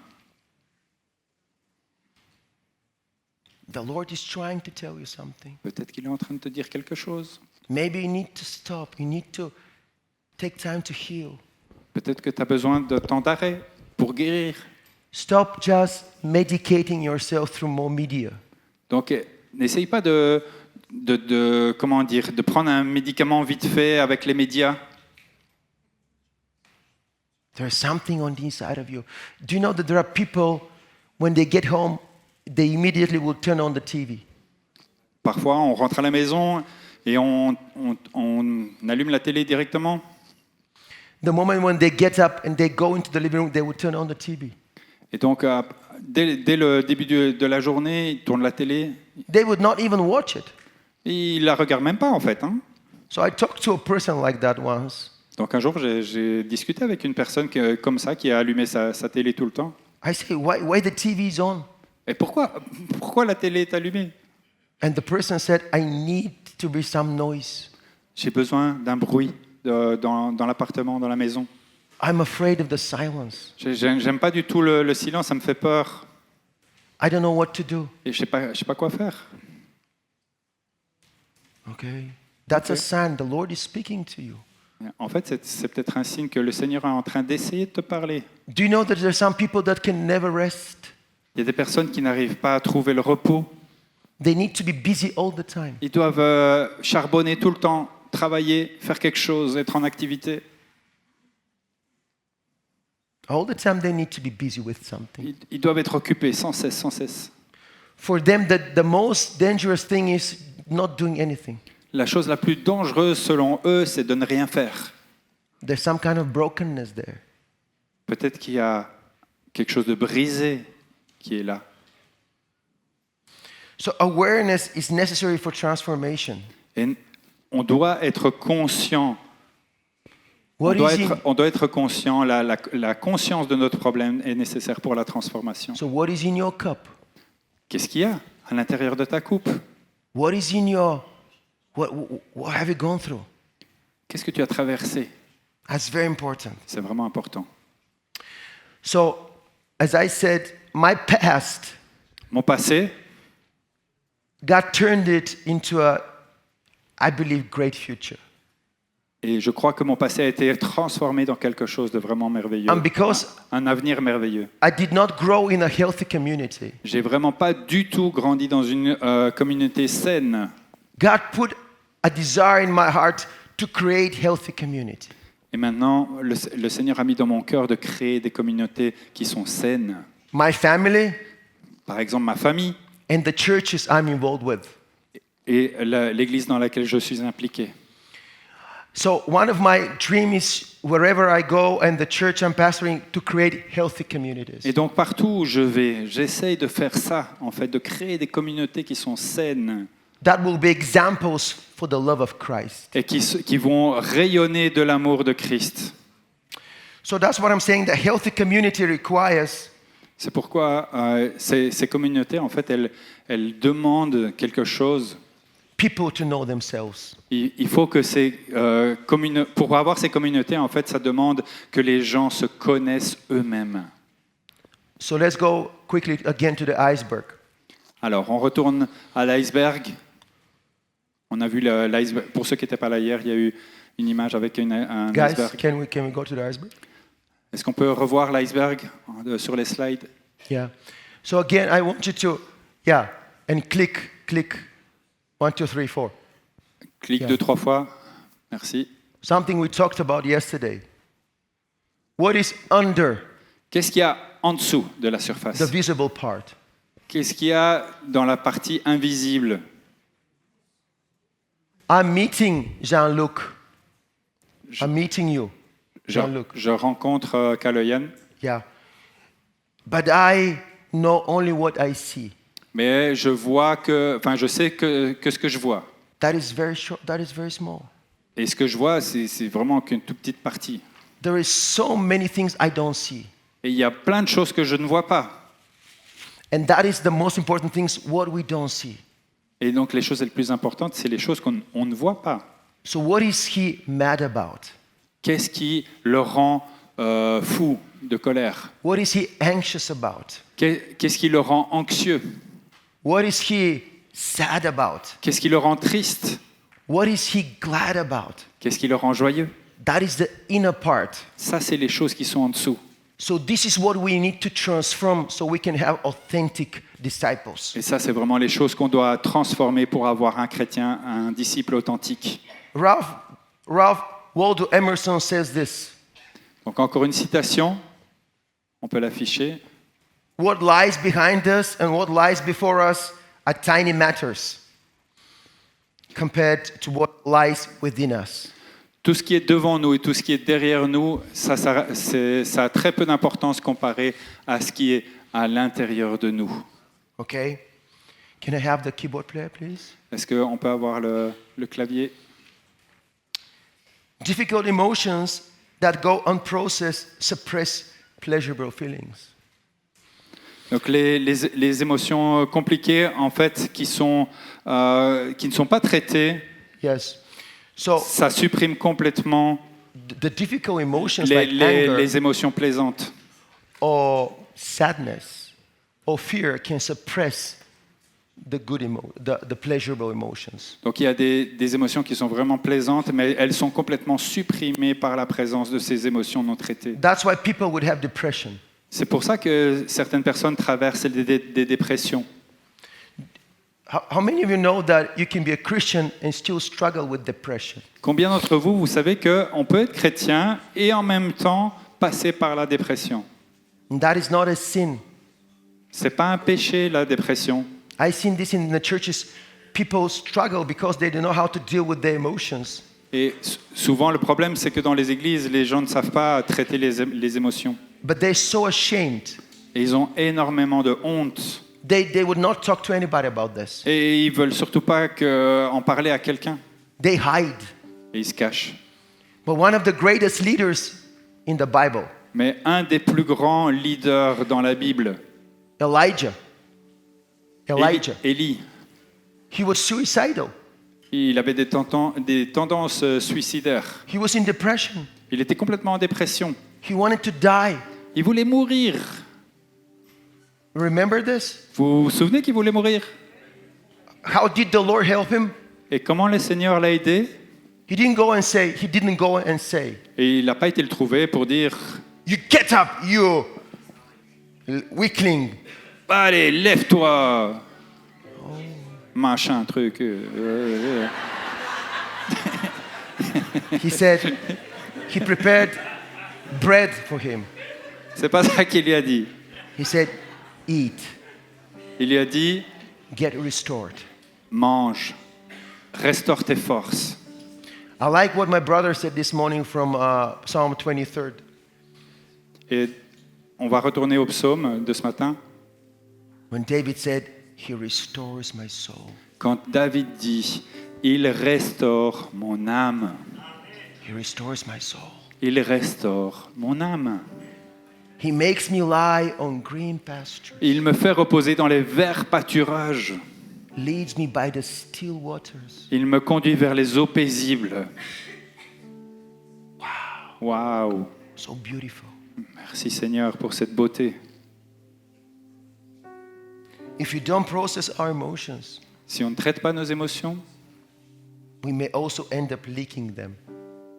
The Lord is trying to tell you something. Peut-être qu'il est en train de te dire quelque chose. Maybe you need to stop. You need to take time to heal. Peut-être que tu as besoin de temps d'arrêt pour guérir. Stop just medicating yourself through more media. Donc, n'essaye pas comment dire, de prendre un médicament vite fait avec les médias. There's something on the inside of you. Do you know that there are people, when they get home, they immediately will turn on the TV? Parfois, on rentre à la maison et on allume la télé directement. The moment when they get up and they go into the living room, they will turn on the TV. Et donc, dès le début de la journée, ils tournent la télé. They would not even watch it. Ils la regardent même pas, en fait. Hein. So I talked to a person like that once. Donc, un jour, j'ai discuté avec une personne comme ça, qui a allumé sa télé tout le temps. I say, why the TV is on? Et pourquoi la télé est allumée? And the person said, I need to be some noise. J'ai besoin d'un bruit dans l'appartement, dans la maison. I'm afraid of the silence. J'aime pas du tout le silence, ça me fait peur. I don't know what to do. Et je sais pas quoi faire. Okay. That's a sign the Lord is speaking to you. En fait, c'est peut-être un signe que le Seigneur est en train d'essayer de te parler. Do you know that there are some people that can never rest? Il y a des personnes qui n'arrivent pas à trouver le repos. They need to be busy all the time. Ils doivent charbonner tout le temps, travailler, faire quelque chose, être en activité. All the time they need to be busy with something. Ils doivent être occupés sans cesse, sans cesse. For them, the most dangerous thing is not doing anything. La chose la plus dangereuse selon eux, c'est de ne rien faire. There's some kind of brokenness there. Peut-être qu'il y a quelque chose de brisé qui est là. So awareness is necessary for transformation. Et on doit être conscient. On doit être conscient. La conscience de notre problème est nécessaire pour la transformation. So what is in your cup? Qu'est-ce qu'il y a à l'intérieur de ta coupe? What is in your what have you gone through? Qu'est-ce que tu as traversé? That's very important. C'est vraiment important. So, as I said, my past, Mon passé, God turned it into a, I believe, great future. et je crois que mon passé a été transformé dans quelque chose de vraiment merveilleux. And because Un avenir merveilleux. I did not grow in a healthy community, J'ai vraiment pas du tout grandi dans une communauté saine. God put a desire in my heart to create healthy community. Et maintenant, le Seigneur a mis dans mon cœur de créer des communautés qui sont saines. My family Par exemple, ma famille and the churches I'm involved with. et l'église dans laquelle je suis impliqué. So one of my dreams is wherever I go and the church I'm pastoring to create healthy communities. Et donc partout où je vais, j'essaye de faire ça, en fait, de créer des communautés qui sont saines That will be examples for the love of Christ. et qui vont rayonner de l'amour de Christ. So that's what I'm saying. The healthy community requires C'est pourquoi ces communautés, en fait, elles demandent quelque chose. people to know themselves. Il faut que pour avoir ces communautés, en fait, ça demande que les gens se connaissent eux-mêmes. So let's go quickly again to the iceberg. Alors, on retourne à l'iceberg. On a vu l'iceberg. Pour ceux qui n'étaient pas là hier, il y a eu une image avec un Guys, iceberg. can we go to the iceberg? Est-ce qu'on peut revoir l'iceberg sur les slides? Yeah. So again, I want you to, and click. 1, 2, 3, 4. Clique Yeah. 2-3 fois. Merci. Something we talked about yesterday. What is under Qu'est-ce qu'il y a en dessous de la surface? the visible part? Qu'est-ce qu'il y a dans la partie invisible? I'm meeting Jean-Luc. I'm meeting you, Jean-Luc. Je rencontre Kaloyan, Yeah. But I know only what I see. mais je sais que ce que je vois. That is very short, that is very small. Et ce que je vois, c'est vraiment qu'une toute petite partie. There is so many things I don't see. Et il y a plein de choses que je ne vois pas. And that is the most important things, what we don't see. Et donc les choses les plus importantes, c'est les choses qu'on ne voit pas. So what is he mad about? Qu'est-ce qui le rend fou de colère? What is he anxious about? Qu'est-ce qui le rend anxieux? What is he sad about? Qu'est-ce qui le rend triste? What is he glad about? Qu'est-ce qui le rend joyeux? That is the inner part. Ça, c'est les choses qui sont en dessous. So this is what we need to transform so we can have authentic disciples. Et ça, c'est vraiment les choses qu'on doit transformer pour avoir un chrétien, un disciple authentique. Ralph Waldo Emerson says this. Donc encore une citation, on peut l'afficher. What lies behind us and what lies before us are tiny matters compared to what lies within us. Tout ce qui est devant nous et tout ce qui est derrière nous, ça a très peu d'importance comparé à ce qui est à l'intérieur de nous. Okay? Can I have the keyboard player, please? Est-ce qu'on peut avoir le clavier? Difficult emotions that go unprocessed suppress pleasurable feelings. Donc les émotions compliquées, en fait, qui ne sont pas traitées, Yes. So ça supprime complètement the difficult emotions like anger les émotions plaisantes. or sadness or fear can suppress the the pleasurable emotions. Donc il y a des émotions qui sont vraiment plaisantes, mais elles sont complètement supprimées par la présence de ces émotions non traitées. That's why people would have depression. C'est pour ça que certaines personnes traversent des dépressions. How many of you know that you can be a Christian and still struggle with depression? Combien d'entre vous, vous savez qu'on peut être chrétien et en même temps passer par la dépression? And that is not a sin. C'est pas un péché, la dépression. I've seen this in the churches. People struggle because they don't know how to deal with their emotions. Et souvent, le problème, c'est que dans les églises, les gens ne savent pas traiter les émotions. But they're so ashamed. Et ils ont énormément de honte. They would not talk to anybody about this. Et ils veulent surtout pas en parler à quelqu'un. They hide. Et ils se cachent. But one of the greatest leaders in the Bible, Mais un des plus grands leaders dans la Bible, Elijah, Élie, he was suicidal. il avait des tendances suicidaires. He was in depression. Il était complètement en dépression. He wanted to die. Il voulait mourir. Remember this? Vous vous souvenez qu'il voulait mourir? How did the Lord help him? Et comment le Seigneur l'a aidé? He didn't go and say, Et il n'a pas été le trouver pour dire "You get up, you weakling." allez, lève-toi, machin, truc. He said he prepared bread for him. C'est pas ça qu'il lui a dit. He said, "Eat, Il lui a dit get restored." mange, restaure tes forces. I like what my brother said this morning from Psalm 23rd. Et on va retourner au psaume de ce matin. When David said, He restores my soul. Quand David dit « Il restaure mon âme He restores my soul. ». Il restaure mon âme. He makes me lie on green pastures. Il me fait reposer dans les verts pâturages. Leads me by the still waters. Il me conduit vers les eaux paisibles. Waouh! So beautiful. Merci Seigneur pour cette beauté. If you don't process our emotions, Si on ne traite pas nos émotions, we may also end up leaking them.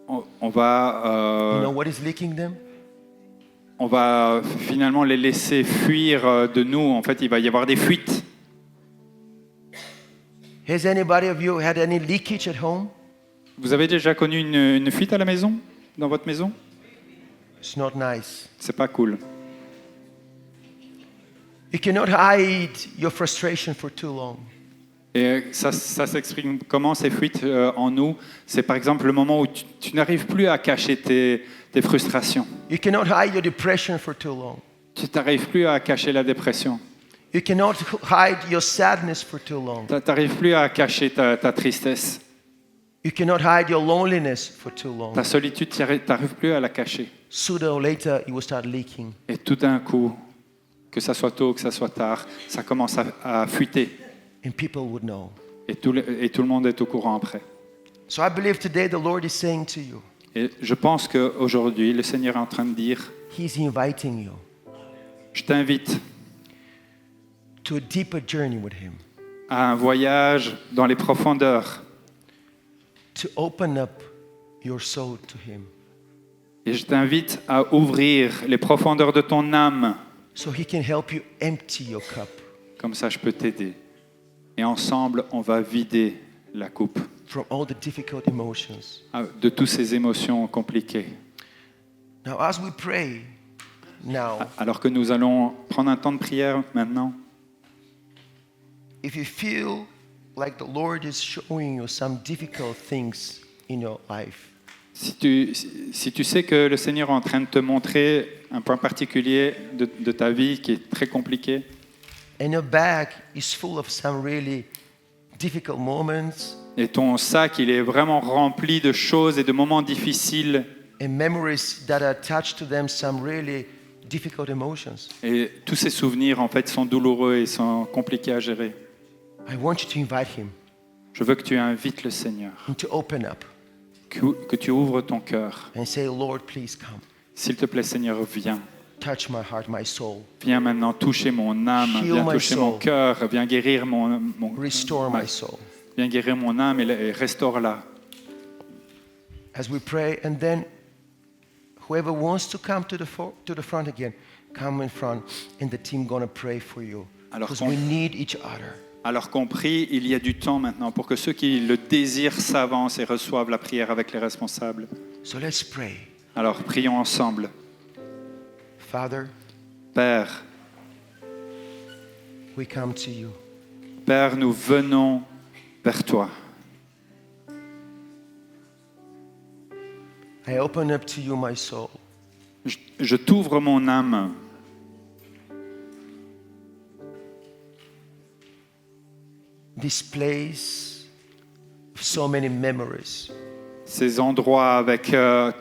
on va, You know what is leaking them? on va finalement les laisser fuir de nous. En fait, il va y avoir des fuites. Has anybody of you had any leakage at home? Vous avez déjà connu une fuite à la maison, dans votre maison? It's not nice. C'est pas cool. You cannot hide your frustration for too long. Et ça s'exprime comment ces fuites en nous? C'est par exemple le moment où tu n'arrives plus à cacher tes frustrations. You cannot hide your depression for too long. Tu n'arrives plus à cacher la dépression. You cannot hide your sadness for too long. Tu n'arrives plus à cacher ta tristesse. You cannot hide your loneliness for too long. Ta solitude, tu n'arrives plus à la cacher. Sooner or later, it will start leaking. Et tout d'un coup, que ça soit tôt, que ça soit tard, ça commence à fuiter. And people would know. Et tout le monde est au courant après. So I believe today the Lord is saying to you, Et je pense qu'aujourd'hui, le Seigneur est en train de dire, He's inviting you je t'invite to a deeper journey with Him, à un voyage dans les profondeurs. to open up your soul to Him, Et je t'invite à ouvrir les profondeurs de ton âme. so He can help you empty your cup Comme ça, je peux t'aider. Et ensemble, on va vider la coupe from all the difficult emotions. de toutes ces émotions compliquées. Now, as we pray now, Alors que nous allons prendre un temps de prière maintenant, if you feel like the Lord is showing you some difficult things in your life, si tu sais que le Seigneur est en train de te montrer un point particulier de ta vie qui est très compliqué, and your bag is full of some really difficult moments et ton sac il est vraiment rempli de choses et de moments difficiles, and memories that are attached to them some really difficult emotions, et tous ces souvenirs en fait sont douloureux et sont compliqués à gérer, I want you to invite Him je veux que tu invites le Seigneur, and to open up que tu ouvres ton cœur. and say, Lord, please come. S'il te plaît Seigneur, viens. Touch my heart, my soul. Viens maintenant toucher mon âme, Heal viens my toucher soul. mon cœur, viens guérir Restore my soul. viens guérir mon âme et restaure-la. As we pray, and then whoever wants to come to the front again, come in front, and the team gonna pray for you. Alors Because qu'on- we need each other. Alors qu'on prie, il y a du temps maintenant pour que ceux qui le désirent s'avancent et reçoivent la prière avec les responsables. So let's pray. Alors prions ensemble. Father, Père, we come to you. Père, nous venons vers toi. I open up to you my soul. Je t'ouvre mon âme. This place of so many memories, Ces endroits avec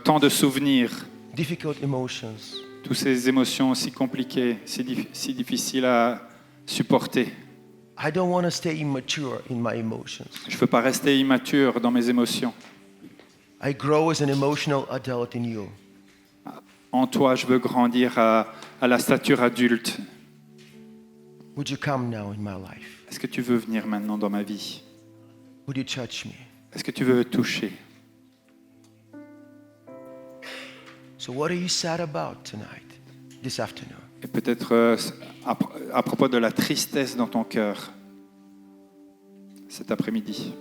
tant de souvenirs, difficult emotions. toutes ces émotions si compliquées, si difficiles à supporter. I don't want to stay immature in my emotions. Je ne veux pas rester immature dans mes émotions. I grow as an emotional adult in you. En toi, je veux grandir à la stature adulte. Would you come now in my life? Est-ce que tu veux venir maintenant dans ma vie? Would you touch me? Est-ce que tu veux me toucher? So what are you sad about tonight, this afternoon? Et peut-être à propos de la tristesse dans ton cœur cet après-midi.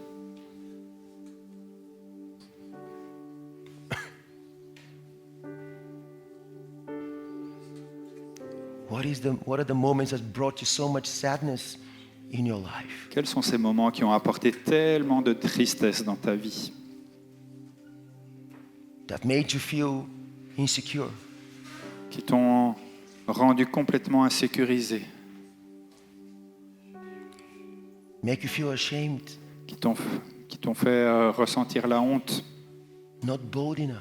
What are the moments that brought you so much sadness in your life? Quels sont ces moments qui ont apporté tellement de tristesse dans ta vie? that made you feel insecure, qui t'ont rendu complètement insécurisé, make you feel ashamed, qui t'ont fait ressentir la honte, not bold enough.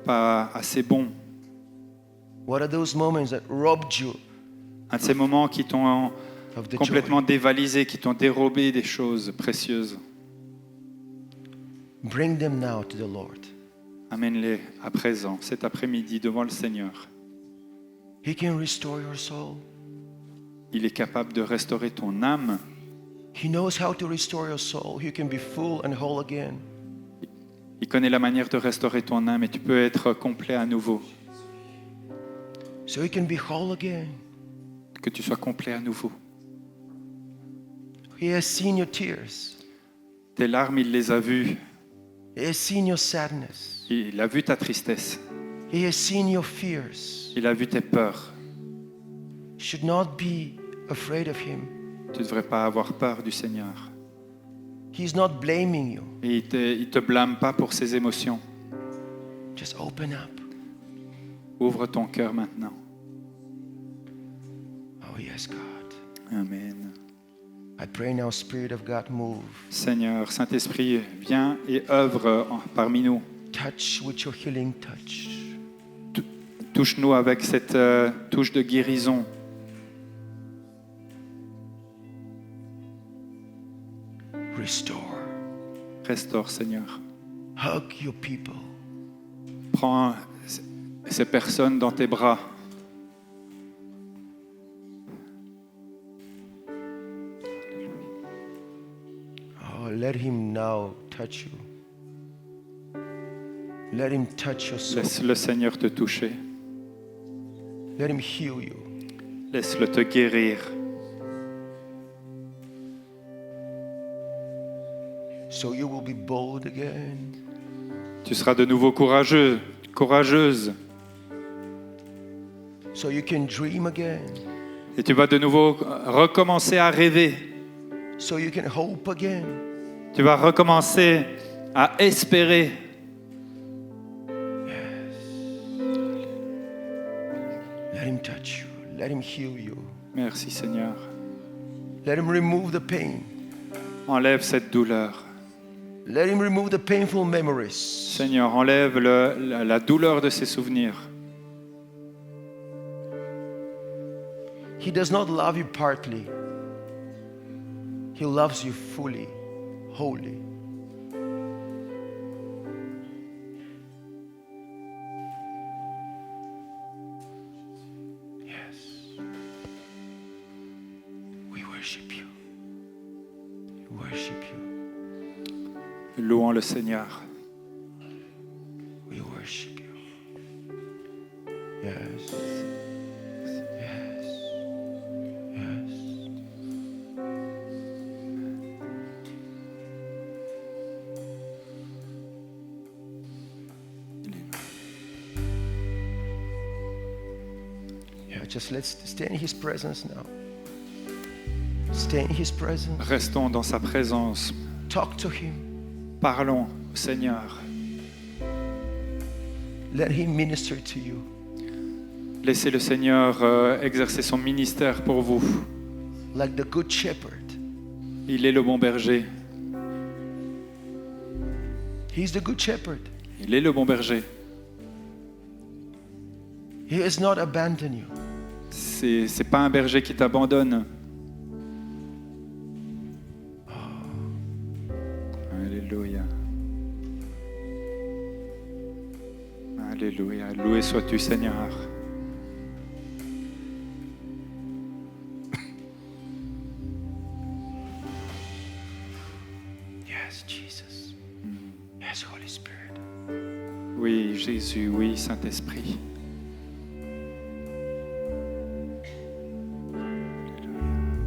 pas assez bon. What are those moments that robbed you Un de ces moments qui t'ont of the complètement joy? dévalisé, qui t'ont dérobé des choses précieuses. Bring them now to the Lord. Amène-les à présent, cet après-midi, devant le Seigneur. He can restore your soul. Il est capable de restaurer ton âme. He knows how to restore your soul. You can be full and whole again. Il connaît la manière de restaurer ton âme et tu peux être complet à nouveau. So you can be whole again. Que tu sois complet à nouveau. He has seen your tears. Tes larmes, il les a vues. He has seen your sadness. Il a vu ta tristesse. He has seen your fears. Il a vu tes peurs. You should not be afraid of him. Tu ne devrais pas avoir peur du Seigneur. He's not blaming you. Et il te blâme pas pour ses émotions. Just open up. Ouvre ton cœur maintenant. Oh yes, God. Amen. I pray now, Spirit of God, move. Seigneur, Saint-Esprit, viens et œuvre parmi nous. Touch with your healing touch. Touche-nous avec cette touche de guérison. Restore. Restaure, Seigneur. Hug your people. Prends ces personnes dans tes bras. Oh, let him now touch you. Let him touch your soul. Laisse le Seigneur te toucher. Let him heal you. Laisse-le te guérir. So you will be bold again. Tu seras de nouveau courageux, courageuse. So you can dream again. Et tu vas de nouveau recommencer à rêver. So you can hope again. Tu vas recommencer à espérer. Let him touch you. Let him heal you. Merci Seigneur. Let him remove the pain. Enlève cette douleur. Let him remove the painful memories. Seigneur, enlève la douleur de ces souvenirs. He does not love you partly. He loves you fully, wholly. Yes. We worship you. We worship you. Louons le Seigneur. We worship you. Yes. Yes. Yes. Yeah, just let's stay in his presence now. Stay in his presence. Restons dans sa présence. Talk to him. Parlons au Seigneur. Let him minister to you. Laissez le Seigneur exercer son ministère pour vous. Like the good shepherd. Il est le bon berger. He's the good shepherd. Il est le bon berger. He has not abandoned you. C'est pas un berger qui t'abandonne. Alléluia. Alléluia. Loué sois-tu, Seigneur. Yes, Jesus. Yes, Holy Spirit. Oui, Jésus. Oui, Saint-Esprit.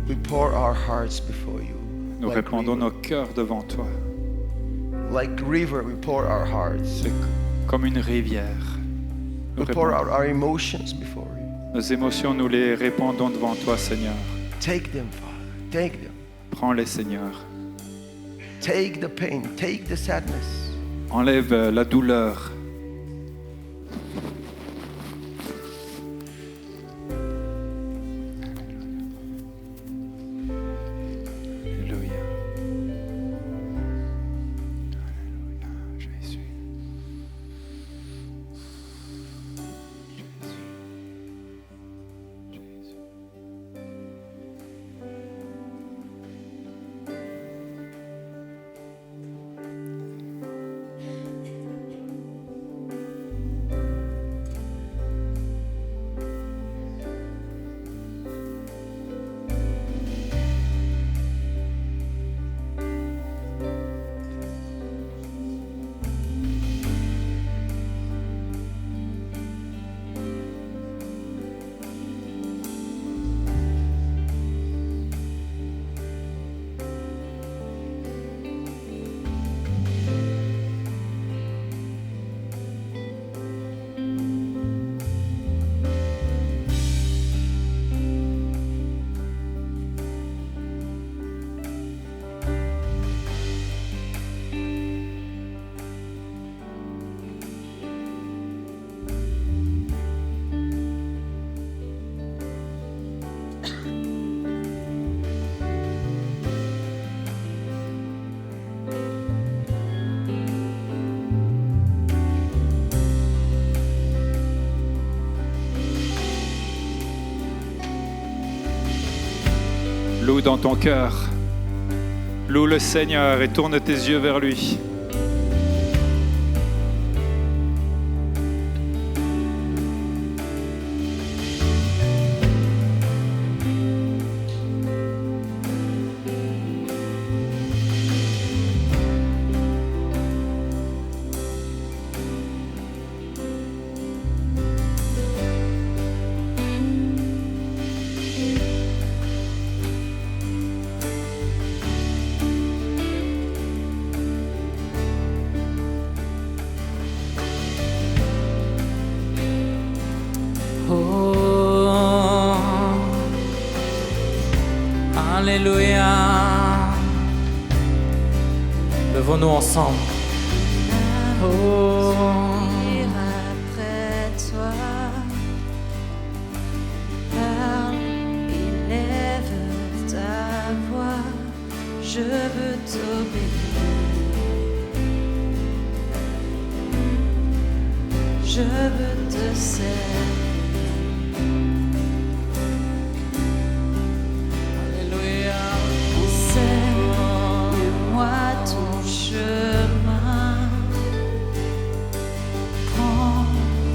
We pour our hearts before you. Nous Like répandons river. nos cœurs devant toi. Like river, we pour our hearts. C'est comme une rivière. Nous We pour répandons out our emotions before you. nos émotions, nous les répandons devant toi, Seigneur. Take them, Father. Take them. Prends-les, Seigneur. Take the pain. Take the sadness. Enlève la douleur. Alléluia. Alléluia, Jésus. Loue dans ton cœur. Loue le Seigneur et tourne tes yeux vers lui. Alléluia. Levons-nous ensemble. Oh. Après toi, parle, élève ta voix, je veux t'obéir. Je veux te servir. Enseigne-moi ton chemin. Prends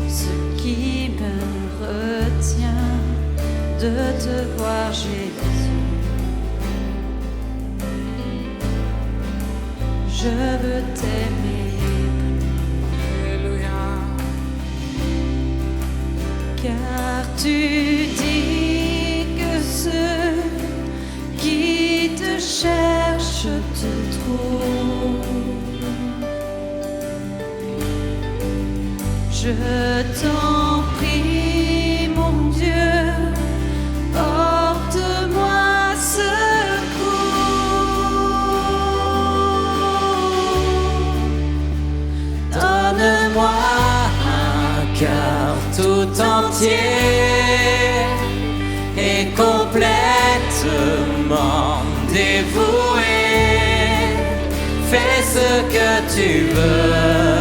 ce qui me retient de te voir, Jésus. Je veux t'aimer. Alléluia. Car tu dis que ceux qui te cherchent te trouvent. Je t'en prie, mon Dieu, porte-moi secours. Donne-moi un cœur tout entier et complètement dévoué. Fais ce que tu veux.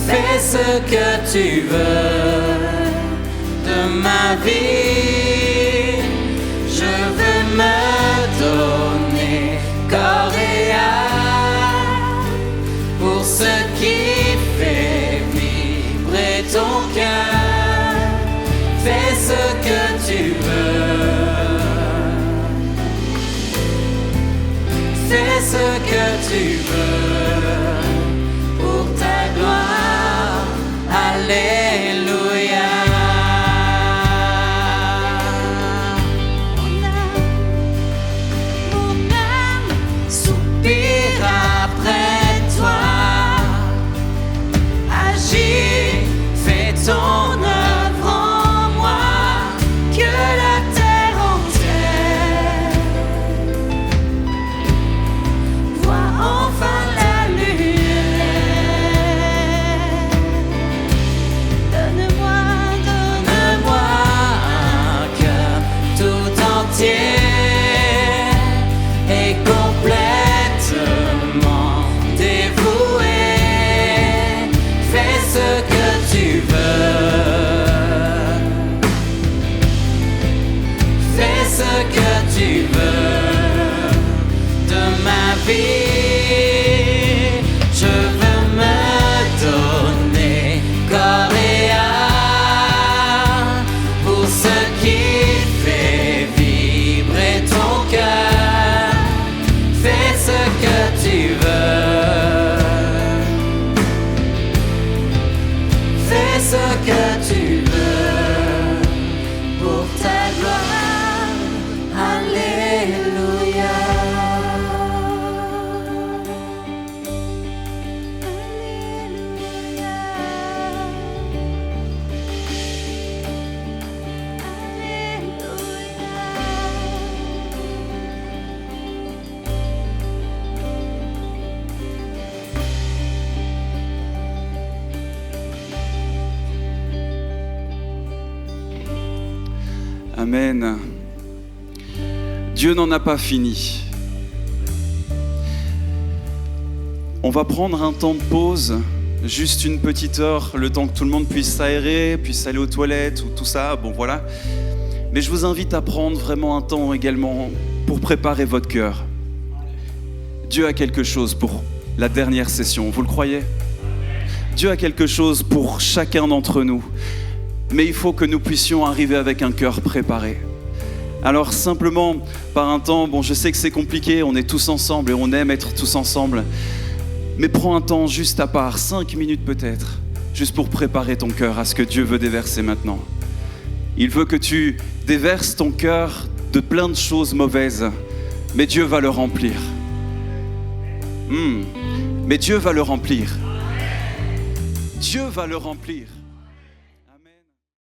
Fais ce que tu veux de ma vie. Je veux me donner corps et âme pour ce qui fait vibrer ton cœur. Fais ce que tu veux. Fais ce que tu veux pour ta gloire. Alléluia. Mon âme soupire après toi. Agis, fais ton œuvre en moi, que la terre entière vie. Je veux me donner corps et âme pour ce qui fait vibrer ton cœur. Fais ce que tu veux. Fais ce que tu veux pour ta gloire. Alléluia. Amen. Dieu n'en a pas fini. On va prendre un temps de pause, juste une petite heure, le temps que tout le monde puisse s'aérer, puisse aller aux toilettes ou tout ça, bon voilà. Mais je vous invite à prendre vraiment un temps également pour préparer votre cœur. Dieu a quelque chose pour la dernière session, vous le croyez ? Dieu a quelque chose pour chacun d'entre nous. Mais il faut que nous puissions arriver avec un cœur préparé. Alors simplement, par un temps, bon je sais que c'est compliqué, on est tous ensemble et on aime être tous ensemble, mais prends un temps juste à part, 5 minutes peut-être, juste pour préparer ton cœur à ce que Dieu veut déverser maintenant. Il veut que tu déverses ton cœur de plein de choses mauvaises, mais Dieu va le remplir. Mais Dieu va le remplir. Dieu va le remplir.